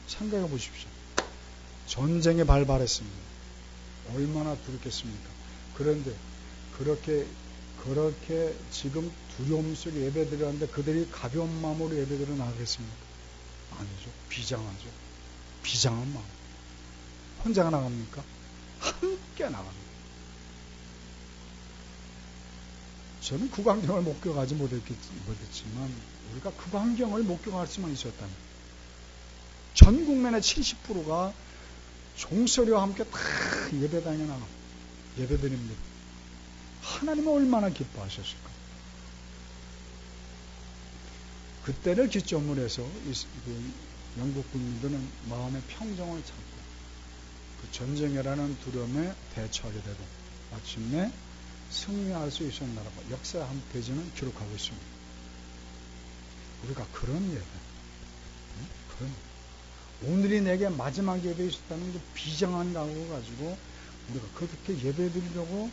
생각해 보십시오. 전쟁에 발발했습니다. 얼마나 두렵겠습니까? 그런데 그렇게 지금 두려움 속에 예배드리는데 그들이 가벼운 마음으로 예배드려 나가겠습니까? 아니죠. 비장하죠. 비장한 마음. 혼자가 나갑니까? 함께 나갑니다. 저는 그 광경을 목격하지 못했지만 우리가 그 광경을 목격할 수만 있었다면 전 국민의 70%가 종소리와 함께 다 예배당에 나가 예배드립니다. 하나님은 얼마나 기뻐하셨을까? 그때를 기점으로 해서 영국 국민들은 마음의 평정을 찾고 그 전쟁이라는 두려움에 대처하게 되고 마침내 승리할 수 있었나라고 역사의 한 페이지는 기록하고 있습니다. 우리가 그런 예배, 오늘이 내게 마지막 예배에 있었다는 그 비장한 각오를 가지고 우리가 그렇게 예배드리려고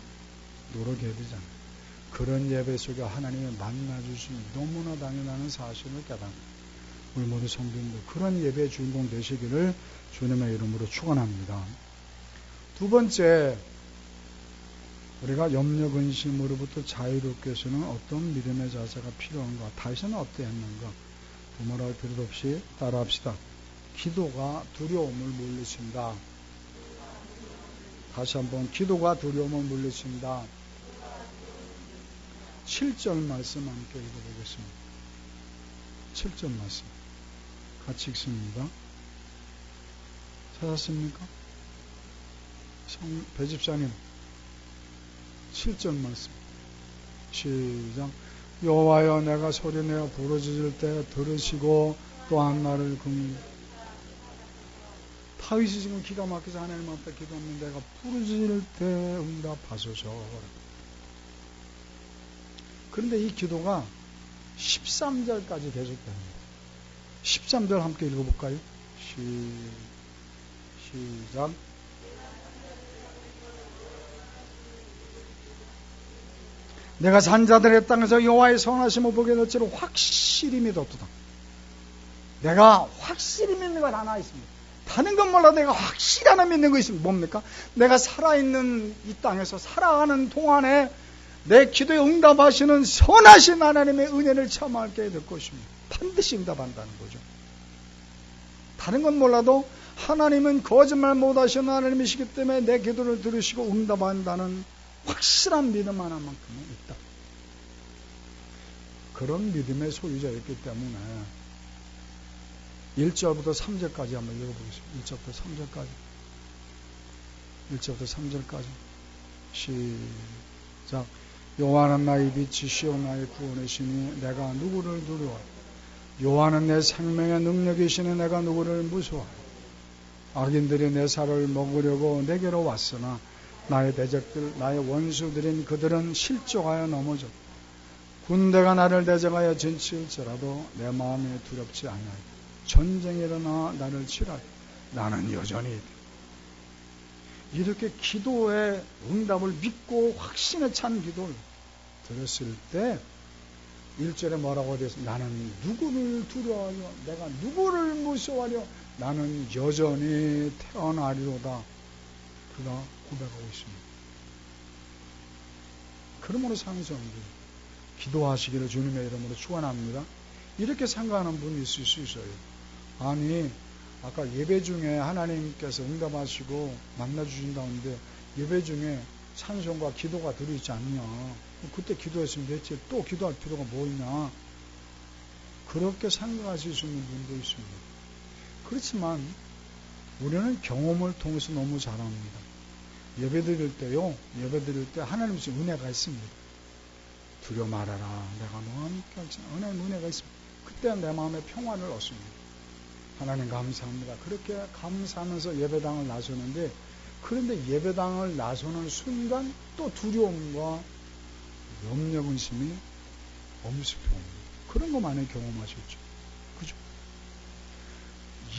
노력해야 되잖아요. 그런 예배 속에 하나님이 만나주시면 너무나 당연한 사실을 깨닫는 우리 모두 성도님들 그런 예배의 주인공 되시기를 주님의 이름으로 축원합니다. 두 번째, 우리가 염려 근심으로부터 자유롭게 해서는 어떤 믿음의 자세가 필요한가? 다윗은 어떠했는가? 두말할 필요 없이 따라합시다. 기도가 두려움을 물리친다. 다시 한번 기도가 두려움을 물리친다. 7절 말씀 함께 읽어보겠습니다. 7절 말씀 같이 읽습니다. 찾았습니까? 배집사님 7절 말씀 시작. 여호와여 내가 소리내어 부르짖을 때 들으시고 또한 나를 긍휼히. 다윗이 지금 기가 막혀서 하나님 앞에 기도하면 내가 부르짖을 때 응답하소서. 그런데 이 기도가 13절까지 계속됩니다. 13절 함께 읽어볼까요? 시작. 내가 산자들의 땅에서 여호와의 선하심을 보게 될 줄을 확실히 믿었도다. 내가 확실히 믿는 건 하나 있습니다. 다른 건 몰라도 내가 확실히 하나 믿는 거 있습니다. 뭡니까? 내가 살아있는 이 땅에서 살아가는 동안에 내 기도에 응답하시는 선하신 하나님의 은혜를 체험하게 될 것입니다. 반드시 응답한다는 거죠. 다른 건 몰라도 하나님은 거짓말 못하시는 하나님이시기 때문에 내 기도를 들으시고 응답한다는 확실한 믿음 하나만큼은 있다. 그런 믿음의 소유자였기 때문에 1절부터 3절까지 한번 읽어보겠습니다. 1절부터 3절까지. 1절부터 3절까지. 시작. 여호와는 나의 빛이시오 나의 구원의 신이 내가 누구를 두려워하리. 여호와는 내 생명의 능력이시니 내가 누구를 무서워하리. 악인들이 내 살을 먹으려고 내게로 왔으나 나의 대적들 나의 원수들인 그들은 실족하여 넘어졌다. 군대가 나를 대적하여 진치일지라도 내 마음에 두렵지 아니하리라. 전쟁이 일어나 나를 치라리. 나는 여전히 이렇게 기도의 응답을 믿고 확신에 찬 기도를 들었을 때 1절에 뭐라고 되어 있습니까? 나는 누구를 두려워하려? 내가 누구를 무서워하려? 나는 여전히 태어나리로다. 그가 고백하고 있습니다. 그러므로 상성들 기도하시기를 주님의 이름으로 축원합니다. 이렇게 생각하는 분이 있을 수 있어요. 아니 아까 예배 중에 하나님께서 응답하시고 만나주신다는데 예배 중에 찬송과 기도가 들어있지 않냐. 그때 기도했으면 됐지 또 기도할 필요가 뭐 있냐. 그렇게 생각하실 수 있는 분도 있습니다. 그렇지만 우리는 경험을 통해서 너무 잘 압니다. 예배 드릴 때요. 예배 드릴 때 하나님의 은혜가 있습니다. 두려워 말아라. 내가 너와 함께 할지. 하나님의 은혜가 있습니다. 그때 내 마음에 평안을 얻습니다. 하나님 감사합니다. 그렇게 감사하면서 예배당을 나서는데 그런데 예배당을 나서는 순간 또 두려움과 염려 근심이 엄습해 옵니다. 그런 거 많이 경험하셨죠. 그죠?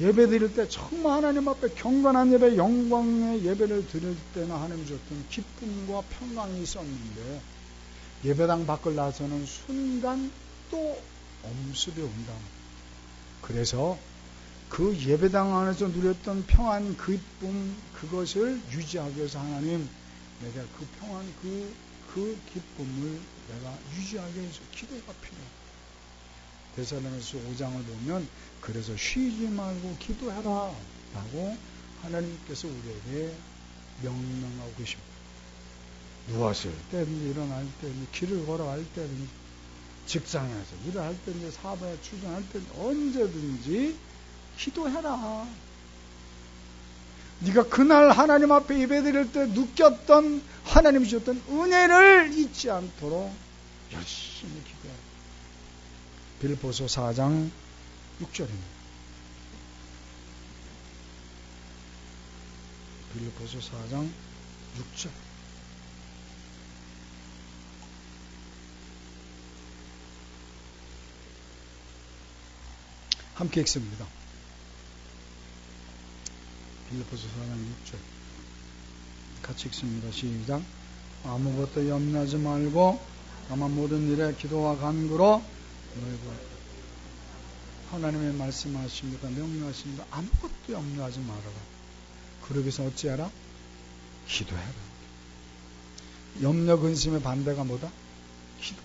예배 드릴 때 정말 하나님 앞에 경건한 예배, 영광의 예배를 드릴 때는 하나님 줬던 기쁨과 평강이 있었는데 예배당 밖을 나서는 순간 또 엄습이 온다. 그래서 그 예배당 안에서 누렸던 평안, 기쁨, 그것을 유지하기 위해서 하나님, 내가 그 평안, 그 기쁨을 내가 유지하기 위해서 기도가 필요해. 데살로니가서 5장을 보면, 그래서 쉬지 말고 기도해라. 라고 하나님께서 우리에게 명령하고 계십니다. 누웠을 때든지, 일어날 때든지, 길을 걸어갈 때든지, 직장에서 일을 할 때든지, 사업에 출전할 때든지, 언제든지 기도해라. 네가 그날 하나님 앞에 예배드릴 때 느꼈던 하나님이 주셨던 은혜를 잊지 않도록 열심히 기도해라. 빌립보서 4장 6절입니다. 빌립보서 4장 6절. 함께 읽습니다. 빌립보서 4장 6절 같이 읽습니다. 시작. 아무것도 염려하지 말고 다만 모든 일에 기도와 간구로 너희가 하나님의 말씀하십니다. 명령하십니다. 아무것도 염려하지 말아라. 그러기 위해서 어찌하라? 기도해라. 염려 근심의 반대가 뭐다? 기도.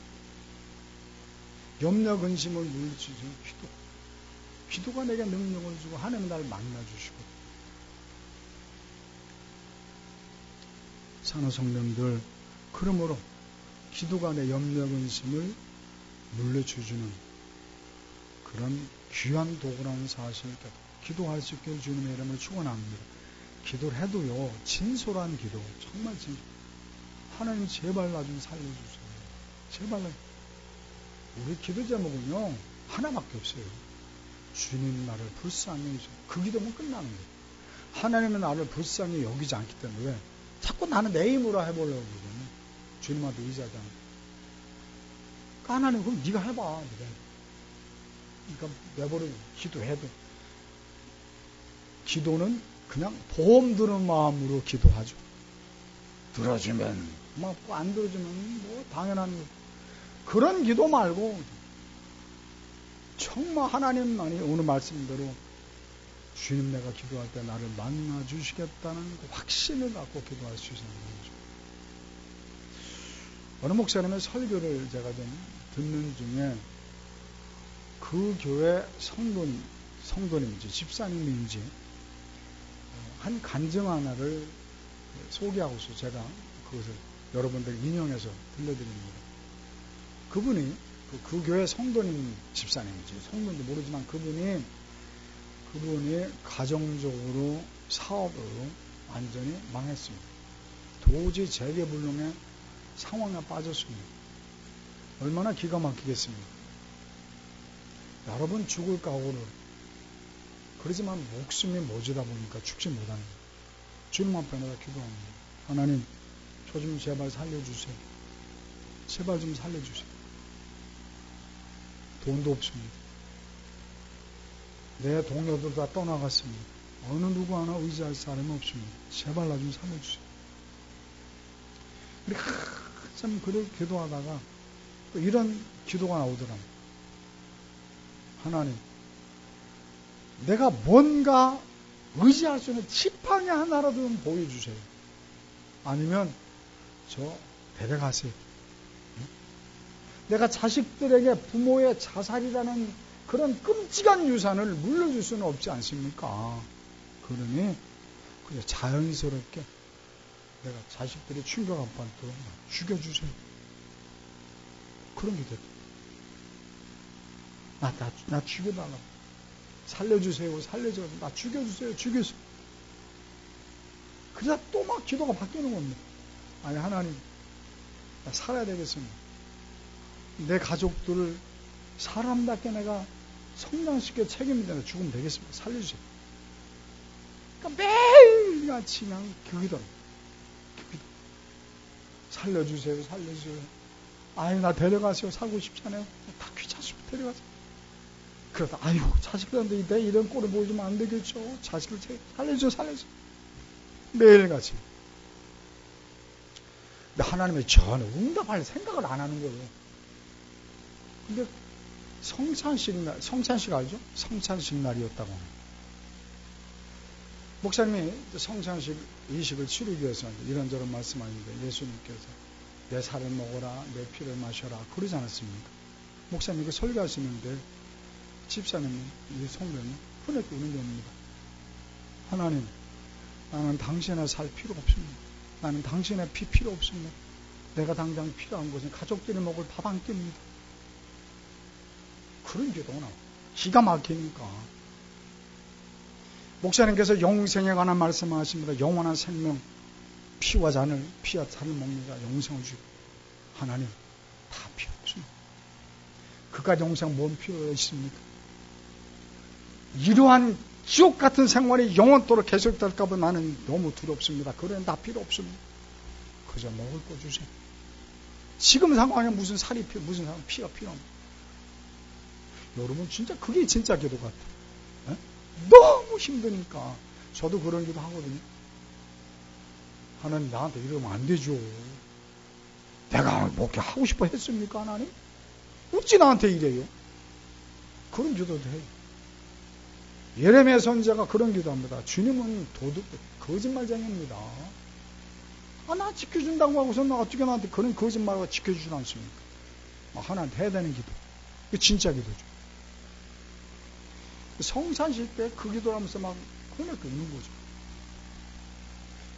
염려 근심을 물리치죠. 기도. 기도가 내게 능력을 주고 하나님 나를 만나주시고. 사는 성령들, 그러므로 기도가 내 염려 근심을 물려주주는 그런 귀한 도구라는 사실을 기도할 수 있게 주님의 이름을 축원합니다. 기도를 해도요, 진솔한 기도, 정말 진솔. 하나님 제발 나 좀 살려주세요. 제발 나. 우리 기도 제목은요 하나밖에 없어요. 주님 나를 불쌍히 여기죠. 그 기도면 끝나는 거예요. 하나님은 나를 불쌍히 여기지 않기 때문에 왜? 자꾸 나는 내 힘으로 해보려고 그러거든요. 주님한테 의지하지 않고. 그러니까 하나님 그럼 네가 해봐. 네가. 그러니까 내버려 기도해도 기도는 그냥 보험 드는 마음으로 기도하죠. 들어주면 고맙고 안 들어주면 뭐 당연한 거. 그런 기도 말고 정말 하나님만이 오늘 말씀대로 주님 내가 기도할 때 나를 만나 주시겠다는 그 확신을 갖고 기도할 수 있는 거죠. 어느 목사님의 설교를 제가 좀 듣는 중에 그 교회 성도님인지 집사님인지 한 간증 하나를 소개하고서 제가 그것을 여러분들 인용해서 들려드립니다. 그분이 그 교회 성도님 집사님인지 성도인지 모르지만 그분이 그분이 가정적으로 사업으로 완전히 망했습니다. 도저히 재개불능의 상황에 빠졌습니다. 얼마나 기가 막히겠습니까? 여러분 죽을 각오를, 그러지만 목숨이 모자다 보니까 죽지 못하는 거예요. 주님 앞에다가 기도합니다. 하나님, 저 좀 제발 살려주세요. 제발 좀 살려주세요. 돈도 없습니다. 내 동료들 다 떠나갔습니다. 어느 누구 하나 의지할 사람이 없습니다. 제발 나 좀 살려주세요. 우리 한참 그를 기도하다가 또 이런 기도가 나오더랍니다. 하나님, 내가 뭔가 의지할 수 있는 지팡이 하나라도 좀 보여주세요. 아니면 저 데려가세요. 내가 자식들에게 부모의 자살이라는 그런 끔찍한 유산을 물려줄 수는 없지 않습니까? 그러니 그냥 자연스럽게 내가 자식들이 충격 안 받도록 죽여주세요. 그런 게 됐다. 나 죽여달라고. 살려주세요. 살려주세요. 나 죽여주세요. 죽여주세요. 그러다 또 막 기도가 바뀌는 겁니다. 아니, 하나님, 나 살아야 되겠습니다. 내 가족들을 사람답게 내가 성장시켜 책임지다 죽으면 되겠습니다. 살려주세요. 그러니까 매일같이 그냥 그 기도. 살려주세요. 살려주세요. 아유, 나 데려가세요. 살고 싶잖아요. 다 귀찮습니다. 데려가세요. 그러다 아유, 자식들한테 내 이런 꼴을 보여주면 안 되겠죠. 자식을 살려주세요. 살려주세요. 매일같이. 근데 하나님이 전혀 응답할 생각을 안 하는 거예요. 근데 성찬식 알죠? 성찬식 날이었다고 합니다. 목사님이 성찬식 이식을 치르기 위해서 이런저런 말씀하는데 예수님께서 내 살을 먹어라, 내 피를 마셔라 그러지 않았습니까? 목사님이 설교하시는데 집사님이 이 성도는 흐느끼 우는 겁니다. 하나님, 나는 당신의 살 필요 없습니다. 나는 당신의 피 필요 없습니다. 내가 당장 필요한 것은 가족들이 먹을 밥 한 끼입니다. 그런 기도가 나와. 기가 막히니까. 목사님께서 영생에 관한 말씀하십니다. 영원한 생명, 피와 잔을 먹는 자 영생을 주고. 하나님, 다 필요 없습니다. 그까지 영생 뭔 필요가 있습니까? 이러한 지옥 같은 생활이 영원토록 계속될까봐 나는 너무 두렵습니다. 그래, 다 필요 없습니다. 그저 먹을 거 주세요. 지금 상황에 무슨 살이 무슨 피가 필요합니다. 여러분, 진짜 그게 진짜 기도 같아. 에? 너무 힘드니까. 저도 그런 기도 하거든요. 하나님, 나한테 이러면 안 되죠. 내가 뭐 하고 싶어 했습니까, 하나님? 어찌 나한테 이래요? 그런 기도도 해요. 예레미야 선지자가 그런 기도합니다. 주님은 거짓말쟁이입니다. 나 지켜준다고 하고서 나 어떻게 나한테 그런 거짓말하고 지켜주지 않습니까? 하나한테 해야 되는 기도. 이게 진짜 기도죠. 성찬식 때 그 기도를 하면서 막 흐느끼 있는 거죠.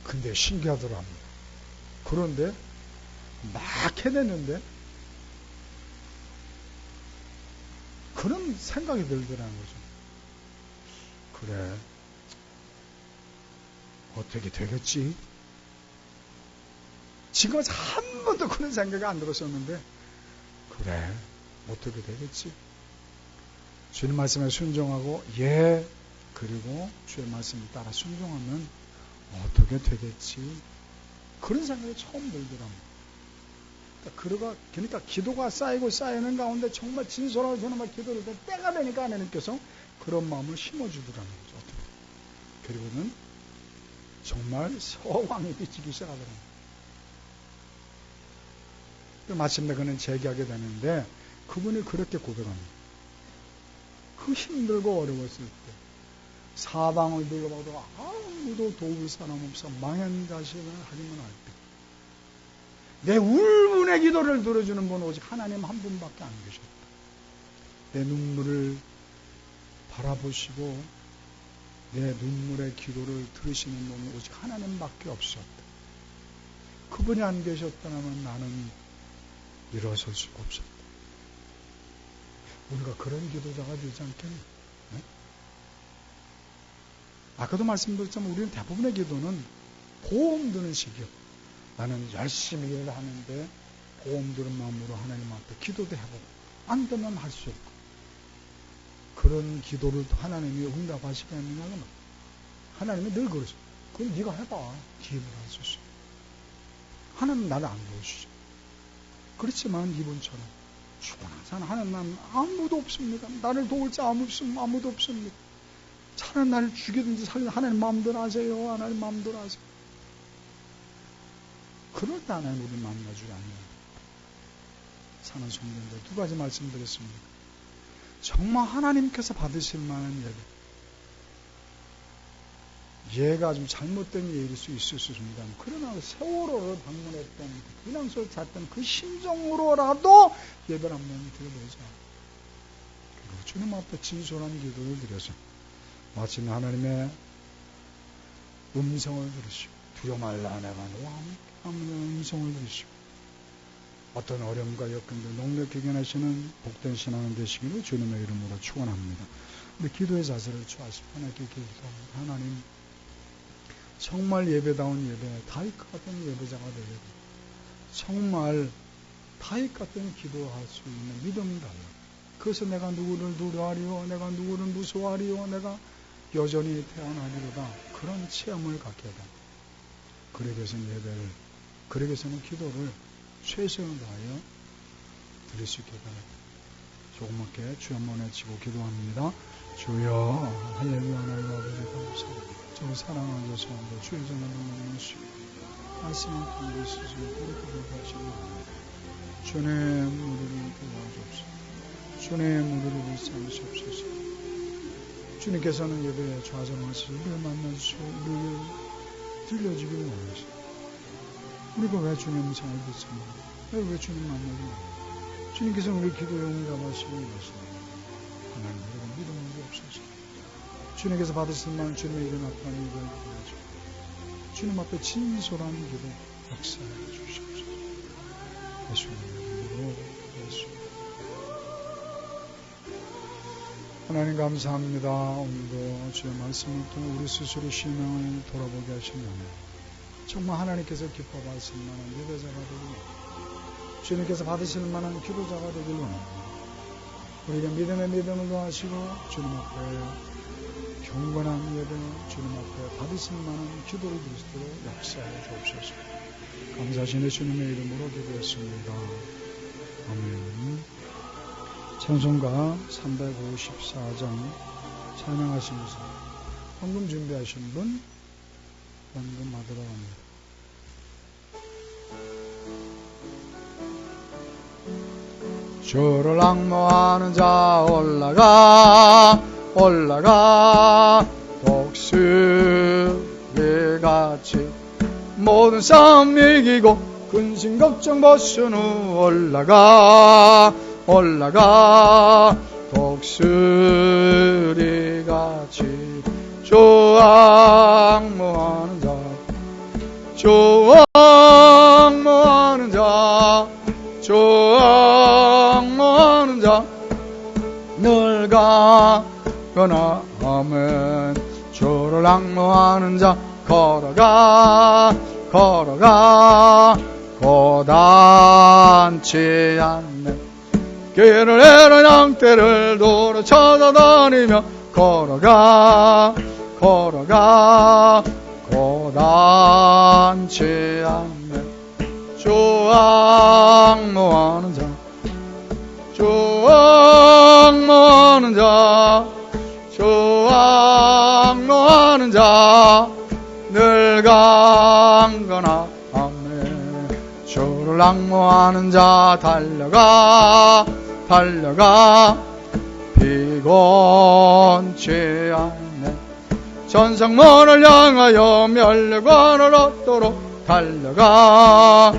근데 신기하더랍니다. 그런데 막 해냈는데 그런 생각이 들더라는 거죠. 그래, 어떻게 되겠지? 지금까지 한 번도 그런 생각이 안 들었었는데, 그래, 어떻게 되겠지? 주님 말씀에 순종하고, 그리고 주의 말씀을 따라 순종하면 어떻게 되겠지? 그런 생각이 처음 들더랍니다. 그러니까 기도가 쌓이는 가운데 정말 진솔하게 저놈의 기도를 때가 되니까 하나님께서 그런 마음을 심어주더라는 거죠. 그리고는 정말 서광이 비치기 시작하더랍니다. 마침내 그는 재기하게 되는데 그분이 그렇게 고백합니다. 그 힘들고 어려웠을 때 사방을 둘러봐도 아무도 도울 사람 없어 망연자실을 하기만 할 때 내 울분의 기도를 들어주는 분은 오직 하나님 한 분밖에 안 계셨다. 내 눈물을 바라보시고 내 눈물의 기도를 들으시는 분은 오직 하나님밖에 없었다. 그분이 안 계셨다면 나는 일어설 수가 없었다. 우리가 그런 기도자가 되지 않겠나? 네? 아까도 말씀드렸지만 우리는 대부분의 기도는 보험 드는 식이요. 나는 열심히 일을 하는데 보험 드는 마음으로 하나님 앞에 기도도 해보고 안 되면 할 수 없고, 그런 기도를 하나님이 응답하시겠느냐고 하나님이 늘 그러죠. 그럼 네가 해봐. 기회를 안 주시죠. 하나님 나를 안 도와주시죠. 그렇지만 이분처럼 죽어나서는 하나님 아무도 없습니다. 나를 도울 자 아무도 없습니다. 차라리 나를 죽이든지 살리든지 하나님 마음대로 하세요. 하나님 마음대로 하세요. 그럴 때 하나님 우리를 만나주지 않아요. 사는 성경들 두 가지 말씀드렸습니다. 정말 하나님께서 받으실 만한 예가 좀 잘못된 예일 수 있을 수 있습니다. 그러나 세월호를 방문했던, 비난소를 잤던 그 심정으로라도 예배를 한번 드려보자. 그리고 주님 앞에 진솔한 기도를 드려서 마침 하나님의 음성을 들으시고, 두려워 말라 내가 너와 함께하는 음성을 들으시고, 어떤 어려움과 역경들 녹록히 견하시는 복된 신앙 되시기를 주님의 이름으로 축원합니다. 우리 기도의 자세를 취하시고 하나님께 기도합니다. 하나님, 정말 예배다운 예배, 다윗 같은 예배자가 되려고, 정말 다윗 같은 기도할 수 있는 믿음을 달라. 그래서 내가 누구를 두려워하리요, 내가 누구를 무서워하리요, 내가 여전히 태어나리로다. 그런 체험을 갖게 해다. 그러기 위해서는 예배를, 그러기 위해서는 기도를 최선을 다하여 드릴 수 있게 바랍니다. 조그맣게 주 한번 외치고 기도합니다. 주여, 할렐루야, 하나님 아버지 감사합니다. 저를 사랑하고 죄송합니다. 주의 전을 만나시고 말씀을 통해 있으시고 그렇게 하시고 주의 무리를 도와주옵소서. 주의 무리를 삼으시옵소서. 주님께서는 예배에 좌정하시고 우리를 만나주시고 우리를 들려주기를 원하시고, 우리가 왜 주님 음성을 듣습니까? 왜 주님 만나기 원합니까? 주님께서는 우리 기도에 응답하시고 계십니다. 하나님, 우리가 믿음을 주옵소서. 주님께서 받으실 만한 주님의 일을 나타나는 일을 기도하시고, 주님 앞에 진솔한 기도 역사해 주시옵소서. 예수님의 이름으로 기도했습니다. 하나님 감사합니다. 오늘도 주의 말씀을 통해 우리 스스로 신앙을 돌아보게 하시면 정말 하나님께서 기뻐하실 만한 예배자가 되고 주님께서 받으실 만한 기도자가 되길 원합니다. 우리가 믿음의 믿음을 더하시고 주님 앞에 경건한 예배, 주님 앞에 받으실 만한 기도를 드릴 수 있도록 역사해 주옵소서. 감사하시네 주님의 이름으로 기도했습니다. 아멘. 찬송가 354장 찬양하시면서 헌금 준비하신 분 헌금 받으러 갑니다. 주를 앙모하는 자 올라가 독수리 같이 모든 싸움 이기고 근심 걱정 벗은 후 올라가 독수리 같이 주 앙모하는 자 늘 가거나 하면 주를 앙모하는 자 걸어가 고단치 않네 길을 헤러 양떼를 도로 찾아다니며 걸어가 고단치 않네 주 앙모하는 자 늘 강건하 아멘 주를 앙모하는 자 달려가 피곤치 않네 전성문을 향하여 멸류관을 얻도록 달려가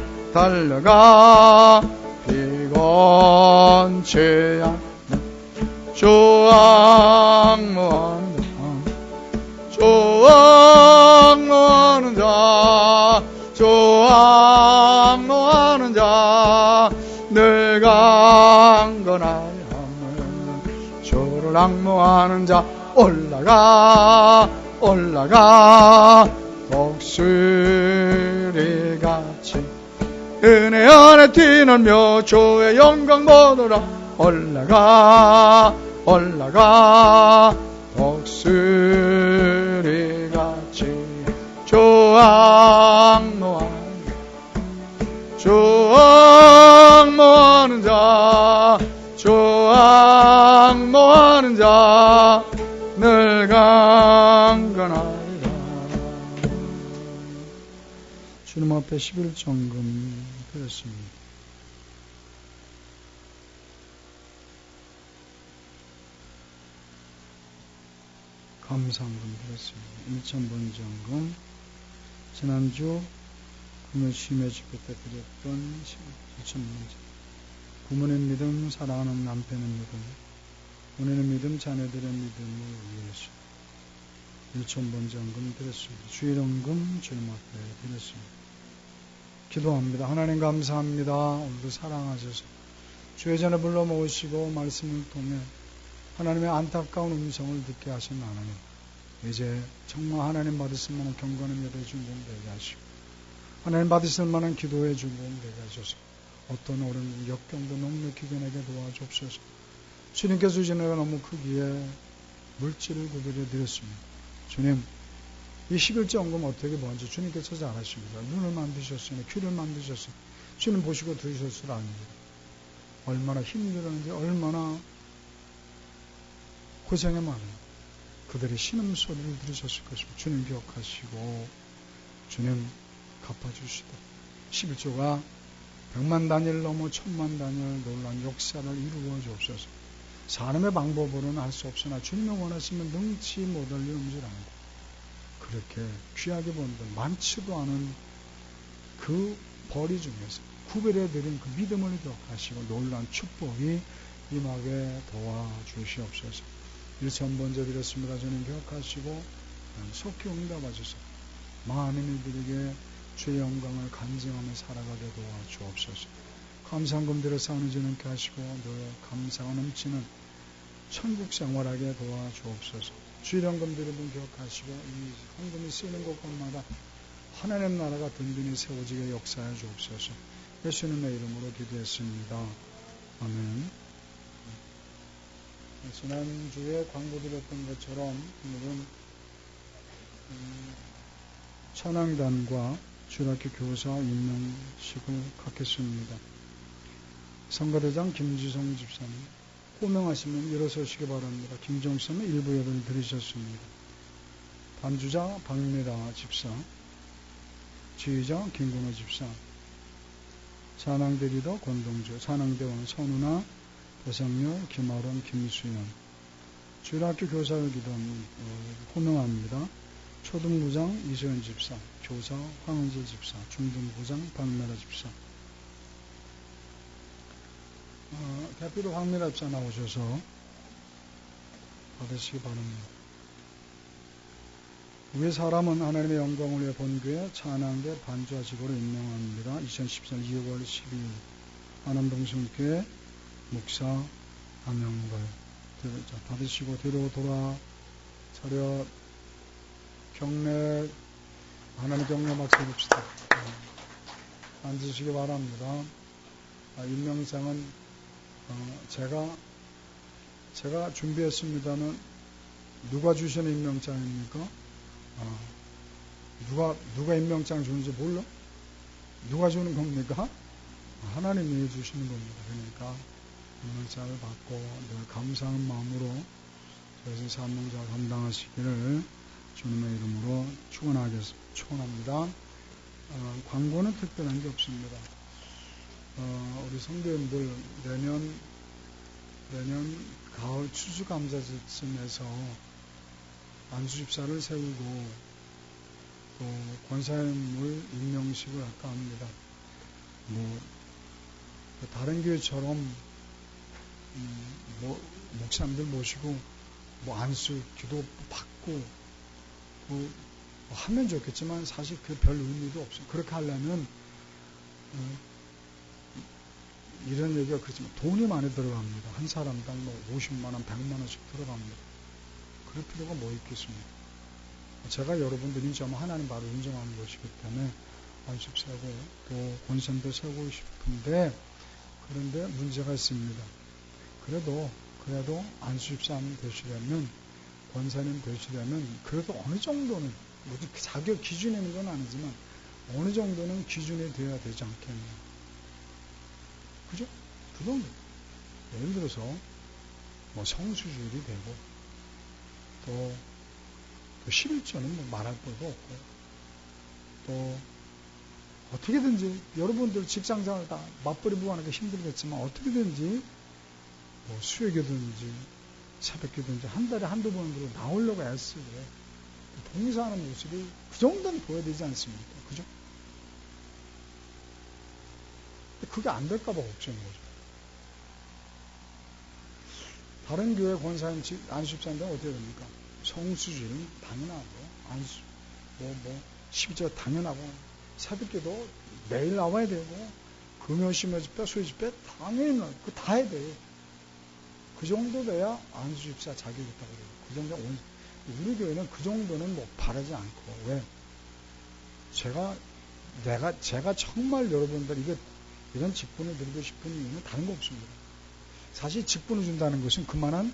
피곤치 않네 주 앙모하는 자 늘 강건하여 주를 앙모하는 자 올라가 올라가 독수리같이 은혜 안에 뛰놀며 주의 영광 보느라 올라가 올라가 독수리같이 주 앙모하는 자 늘 강건하리라. 주님 앞에 11정금 드렸습니다. 감사함금 드렸습니다. 1,000번정금 지난주 금요 심해 집회 때 드렸던 1,000번정 부모의 믿음, 사랑하는 남편의 믿음, 은혜는 믿음, 자녀들의 믿음을 위해서 1,000번정금 드렸습니다. 주일원금 주님 앞에 드렸습니다. 기도합니다. 하나님 감사합니다. 오늘도 사랑하셔서 주의 전에 불러 모으시고 말씀을 통해 하나님의 안타까운 음성을 듣게 하신 하나님, 이제 정말 하나님 받으실 만한 경건한 예배 준비는 되게 하시고 하나님 받으실 만한 기도의 준비는 되게 하셔서 어떤 어려운 역경도 넉넉히 견하게 도와주옵소서. 주님께서 주신 은혜가 너무 크기에 물질을 구별해 드렸습니다. 주님, 이 11정금 어떻게 뭔지 주님께서 잘 아십니다. 눈을 만드셨으니 귀를 만드셨으니 주님 보시고 들으실 줄 압니다. 얼마나 힘들었는지, 얼마나 고생이 많아요. 그들의 신음소리를 들으셨을 것입니다. 주님 기억하시고 주님 갚아주시다. 11조가 100만 단위를 넘어 1000만 단위를 놀란 역사를 이루어 주옵소서. 사람의 방법으로는 할 수 없으나 주님이 원하시면 능치 못할 일 없는 줄 압니다. 그렇게 귀하게 본들 많지도 않은 그 벌이 중에서 구별해드린 그 믿음을 기억하시고 놀란 축복이 임하게 도와주시옵소서. 1,000번째 드렸습니다. 주님 기억하시고 속히 응답하셔서 많은 이들에게 주의 영광을 간증하며 살아가게 도와주옵소서. 감사한금 들여 싸우는 주님께 하시고 늘 감사가 넘치는 천국 생활하게 도와주옵소서. 주의 현금 드리는 분 기억하시고 이 헌금이 쓰이는 곳곳마다 하나님 나라가 든든히 세워지게 역사해 주옵소서. 예수님의 이름으로 기도했습니다. 아멘. 지난주에 광고드렸던 것처럼 오늘은 천왕단과 주일학교 교사 임명식을 갖겠습니다. 선거대장 김지성 집사님, 호명하시면 일어서시기 바랍니다. 김정수는 일부 예배를 드리셨습니다. 반주자 박미라 집사, 지휘자 김근호 집사, 찬양대 리더 권동주, 찬양대원 선우나 배상렬, 김아론, 김수연, 주일학교 교사를 기도합니다. 호명합니다. 초등부장 이소연 집사, 교사 황은재 집사, 중등부장 박미라 집사. 대표로 황미라 집사 나오셔서 받으시기 바랍니다. 우리 사람은 하나님의 영광을 위해 본교회 찬양대 반주하직으로 임명합니다. 2014년 2월 12일 안암동성교회 목사 안영걸 받으시고 뒤로 돌아 차렷 경례 하나님 경례 박수 봅시다. 앉으시기 바랍니다. 임명장은 제가 준비했습니다는 누가 주시는 임명장입니까? 누가 임명장 주는지 몰라? 누가 주는 겁니까? 하나님이 주시는 겁니다. 그러니까 임명장을 받고 늘 감사한 마음으로 저희 사명자 감당하시기를 주님의 이름으로 축원합니다. 광고는 특별한 게 없습니다. 우리 성도님들 내년 가을 추수감사절쯤에서 안수집사를 세우고 또 권사님을 임명식을 할까 합니다. 다른 교회처럼 목사님들 모시고 안수 기도 받고 하면 좋겠지만 사실 그 별 의미도 없어요. 그렇게 하려면 이런 얘기가 그렇지만 돈이 많이 들어갑니다. 한 사람당 50만 원, 100만 원씩 들어갑니다. 그럴 필요가 뭐 있겠습니까? 제가 여러분들이 좀 하나님 바로 인정하는 것이기 때문에 안수집 세고 또 권선도 세고 싶은데 그런데 문제가 있습니다. 그래도 안수집사님 되시려면 권사님 되시려면 그래도 어느 정도는 모두 자격 기준에 있는 건 아니지만 어느 정도는 기준이 되어야 되지 않겠냐. 그죠? 그 정도. 예를 들어서 뭐 성수주일이 되고 또 11조는 뭐 말할 것도 없고 또 어떻게든지 여러분들 직장생활 다 맞벌이 하는 게 힘들겠지만 어떻게든지 뭐 수요기든지 새벽기든지 한 달에 한두 번으로 나오려고 애쓰고 봉사하는 모습이 그 정도는 보여야 되지 않습니까? 그죠? 근데 그게 안 될까봐 걱정인 거죠. 다른 교회 권사님 안수집사님들은 어떻게 됩니까? 성수주일은 당연하고 안수 12조 당연하고 새벽기도 매일 나와야 되고 금요시며 집회 수요집회 당연히 그거 다 해야 돼요. 그 정도 돼야 안수집사 자격이 있다고 그래요. 그 정도 우리 교회는 그 정도는 뭐 바라지 않고 왜? 제가 정말 여러분들 이런 직분을 드리고 싶은 이유는 다른 거 없습니다. 사실 직분을 준다는 것은 그만한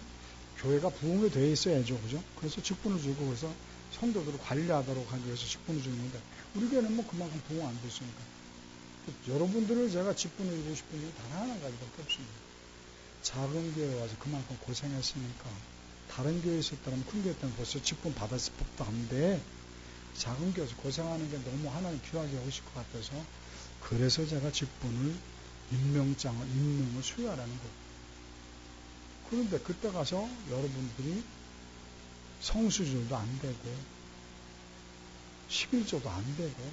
교회가 부흥이 되어 있어야죠. 그죠? 그래서 직분을 주고 그래서 성도들을 관리하도록 하기 위해서 직분을 주는 건데 우리 교회는 뭐 그만큼 부흥 안 됐으니까 여러분들을 제가 직분을 주고 싶은 이유 단 하나 가지고밖에 없습니다. 작은 교회에 와서 그만큼 고생했으니까 다른 교회에 있었다면 큰 교회 때는 벌써 직분 받았을 법도 한데 작은 교회에서 고생하는 게 너무 하나님 귀하게 오실 것 같아서 그래서 제가 직분을 임명을 수여하라는 거예요. 그런데 그때 가서 여러분들이 성수주도 안 되고 11조도 안 되고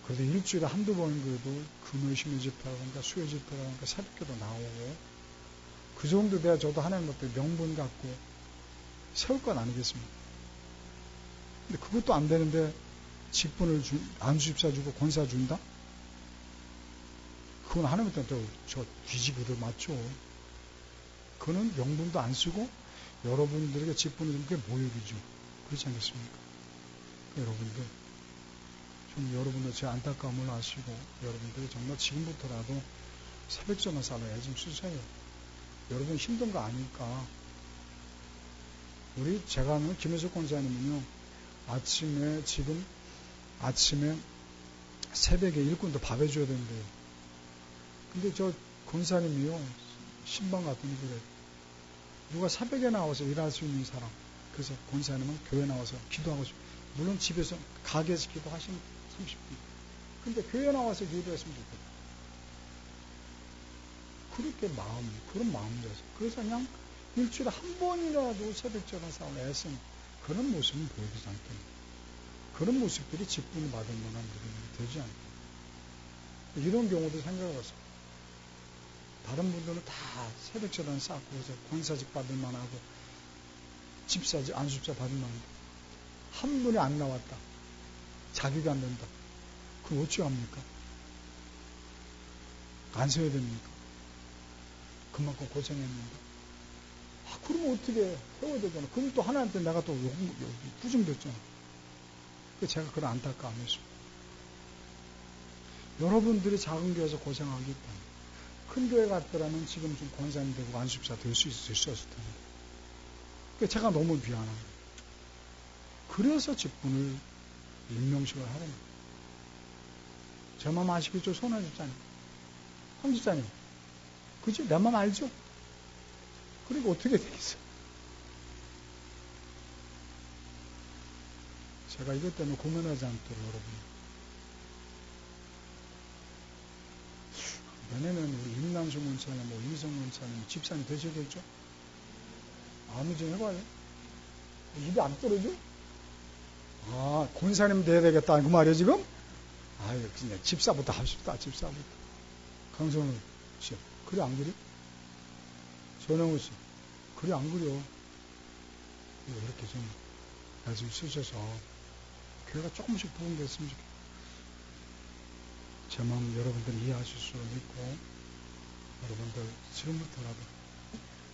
그래도 일주일에 한두 번 그래도 금요일심의 집회라고 하니까 수요 집회라고 하니까 새벽기도 나오고 그 정도 돼야 저도 하나님 앞에 명분 갖고 세울 건 아니겠습니까? 근데 그것도 안 되는데 직분을 안수집사 주고 권사 준다? 그건 하나님한테 저 뒤지기도 맞죠. 그거는 명분도 안 쓰고 여러분들에게 직분을 주는 게 모욕이죠. 그렇지 않겠습니까? 여러분들 좀 여러분들 제 안타까움을 아시고 여러분들이 정말 지금부터라도 새벽전화 살로 애좀 쓰세요. 여러분 힘든 거 아니까 제가 아는 김혜석 권사님은요 아침에 새벽에 일꾼도 밥 해줘야 된대요. 근데 저 권사님이요 신방 갔더니 그래 누가 새벽에 나와서 일할 수 있는 사람 그래서 권사님은 교회 나와서 기도하고 싶어요. 물론 집에서 가게에서 기도하시면 30분 근데 교회 나와서 기도했으면 좋겠다. 그렇게 그런 마음이라서 그래서 그냥 일주일에 한 번이라도 새벽전화 싸움 애쓰는 그런 모습은 보여주지 않겠다. 그런 모습들이 직분을 받을 만한 일이 되지 않겠다. 이런 경우도 생각해봤어요. 다른 분들은 다 새벽전화 쌓고 그래서 권사직 받을 만하고 집사직 안수집사 받을 만하고 한 분이 안 나왔다. 자기가 안 된다. 그럼 어찌합니까? 안 세워야 됩니까? 그만큼 고생했는데. 그러면 어떻게 세워야 되잖아. 그럼 또 하나한테 내가 또 부정됐잖아. 그래서 제가 그런 안타까움이 있어요. 여러분들이 작은 교회에서 고생하기 때문에 큰 교회 갔더라면 지금 좀 권사님 되고 안수집사 될 수 있었을 텐데. 그래서 제가 너무 미안한 거예요. 그래서 직분을 임명식을 하라는 거예요. 제 마음 아시겠죠? 손아집사님. 황집사님. 그죠? 내 마음 알죠? 그리고 어떻게 되겠어요? 제가 이것 때문에 고민하지 않도록 여러분. 내년에는 우리 임남수 문차님, 이성 문차님, 집사님 되셔야겠죠? 아무 좀 해봐요. 입이 안 떨어져? 권사님 돼야 되겠다. 그 말이에요, 지금? 그냥 집사부터 합시다, 집사부터. 강성훈 씨, 그래, 안 그래? 전영우 씨, 그래, 안 그래? 이렇게 좀 말씀 쓰셔서 교회가 조금씩 부흥됐으면 좋겠어요. 제 마음 여러분들 이해하실 수 있고, 여러분들 지금부터라도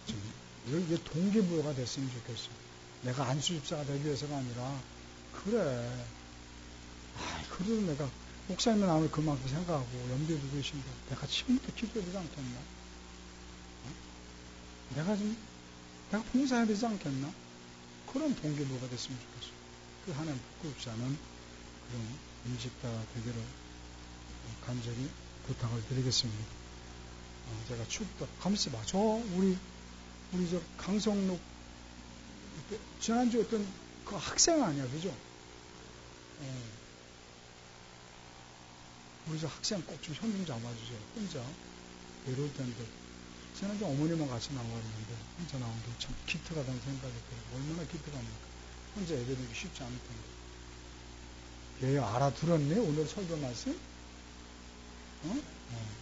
좀 이게 동기부여가 됐으면 좋겠어. 내가 안수집사가 되기 위해서가 아니라, 그래. 그래도 내가, 목사님은 아무리 그만큼 생각하고 염두에 두고 계신데, 내가 지금부터 기도해야 되지 않겠나? 내가 봉사해야 되지 않겠나? 그런 동기부여가 됐으면 좋겠어. 그 하나님 부끄럽지 않은 그런 임직자가 되기를 간절히 부탁을 드리겠습니다. 제가 춥다. 가만있어 봐. 우리 저 강성록, 지난주에 어떤 그 학생 아니야, 그죠? 우리 저 학생 꼭 좀 손 좀 잡아주세요. 혼자. 외로울 텐데. 지난주 어머니만 같이 나왔는데, 혼자 나온 게 참 기특하다는 생각이 들어요. 얼마나 기특합니까? 혼자 예배드리기 쉽지 않을 텐데. 얘 알아들었니? 오늘 설교 말씀?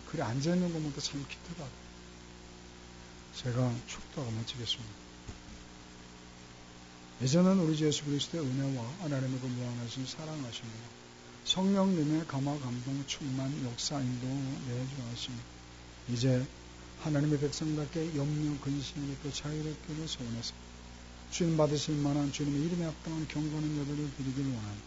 그래, 앉아있는 거 보니까 참 기특하다. 제가 축도하고 마치겠습니다. 예전은 우리 주 예수 그리스도의 은혜와 하나님의 그 무한하신 사랑하심과 성령님의 감화 감동 충만 역사 인도 내주하심, 이제 하나님의 백성답게 염려 근심이 또 자유롭기를 소원해서 주님 받으실 만한, 주님의 이름에 합당한 경건한 예배를 드리길 원하는,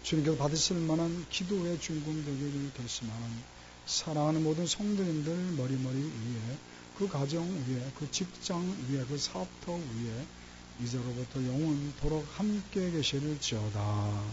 주님께서 받으실 만한 기도의 주인공 되기를 결심하는 사랑하는 모든 성도님들 머리머리 위에, 그 가정 위에, 그 직장 위에, 그 사업터 위에 이제로부터 영원토록 함께 계시릴지어다.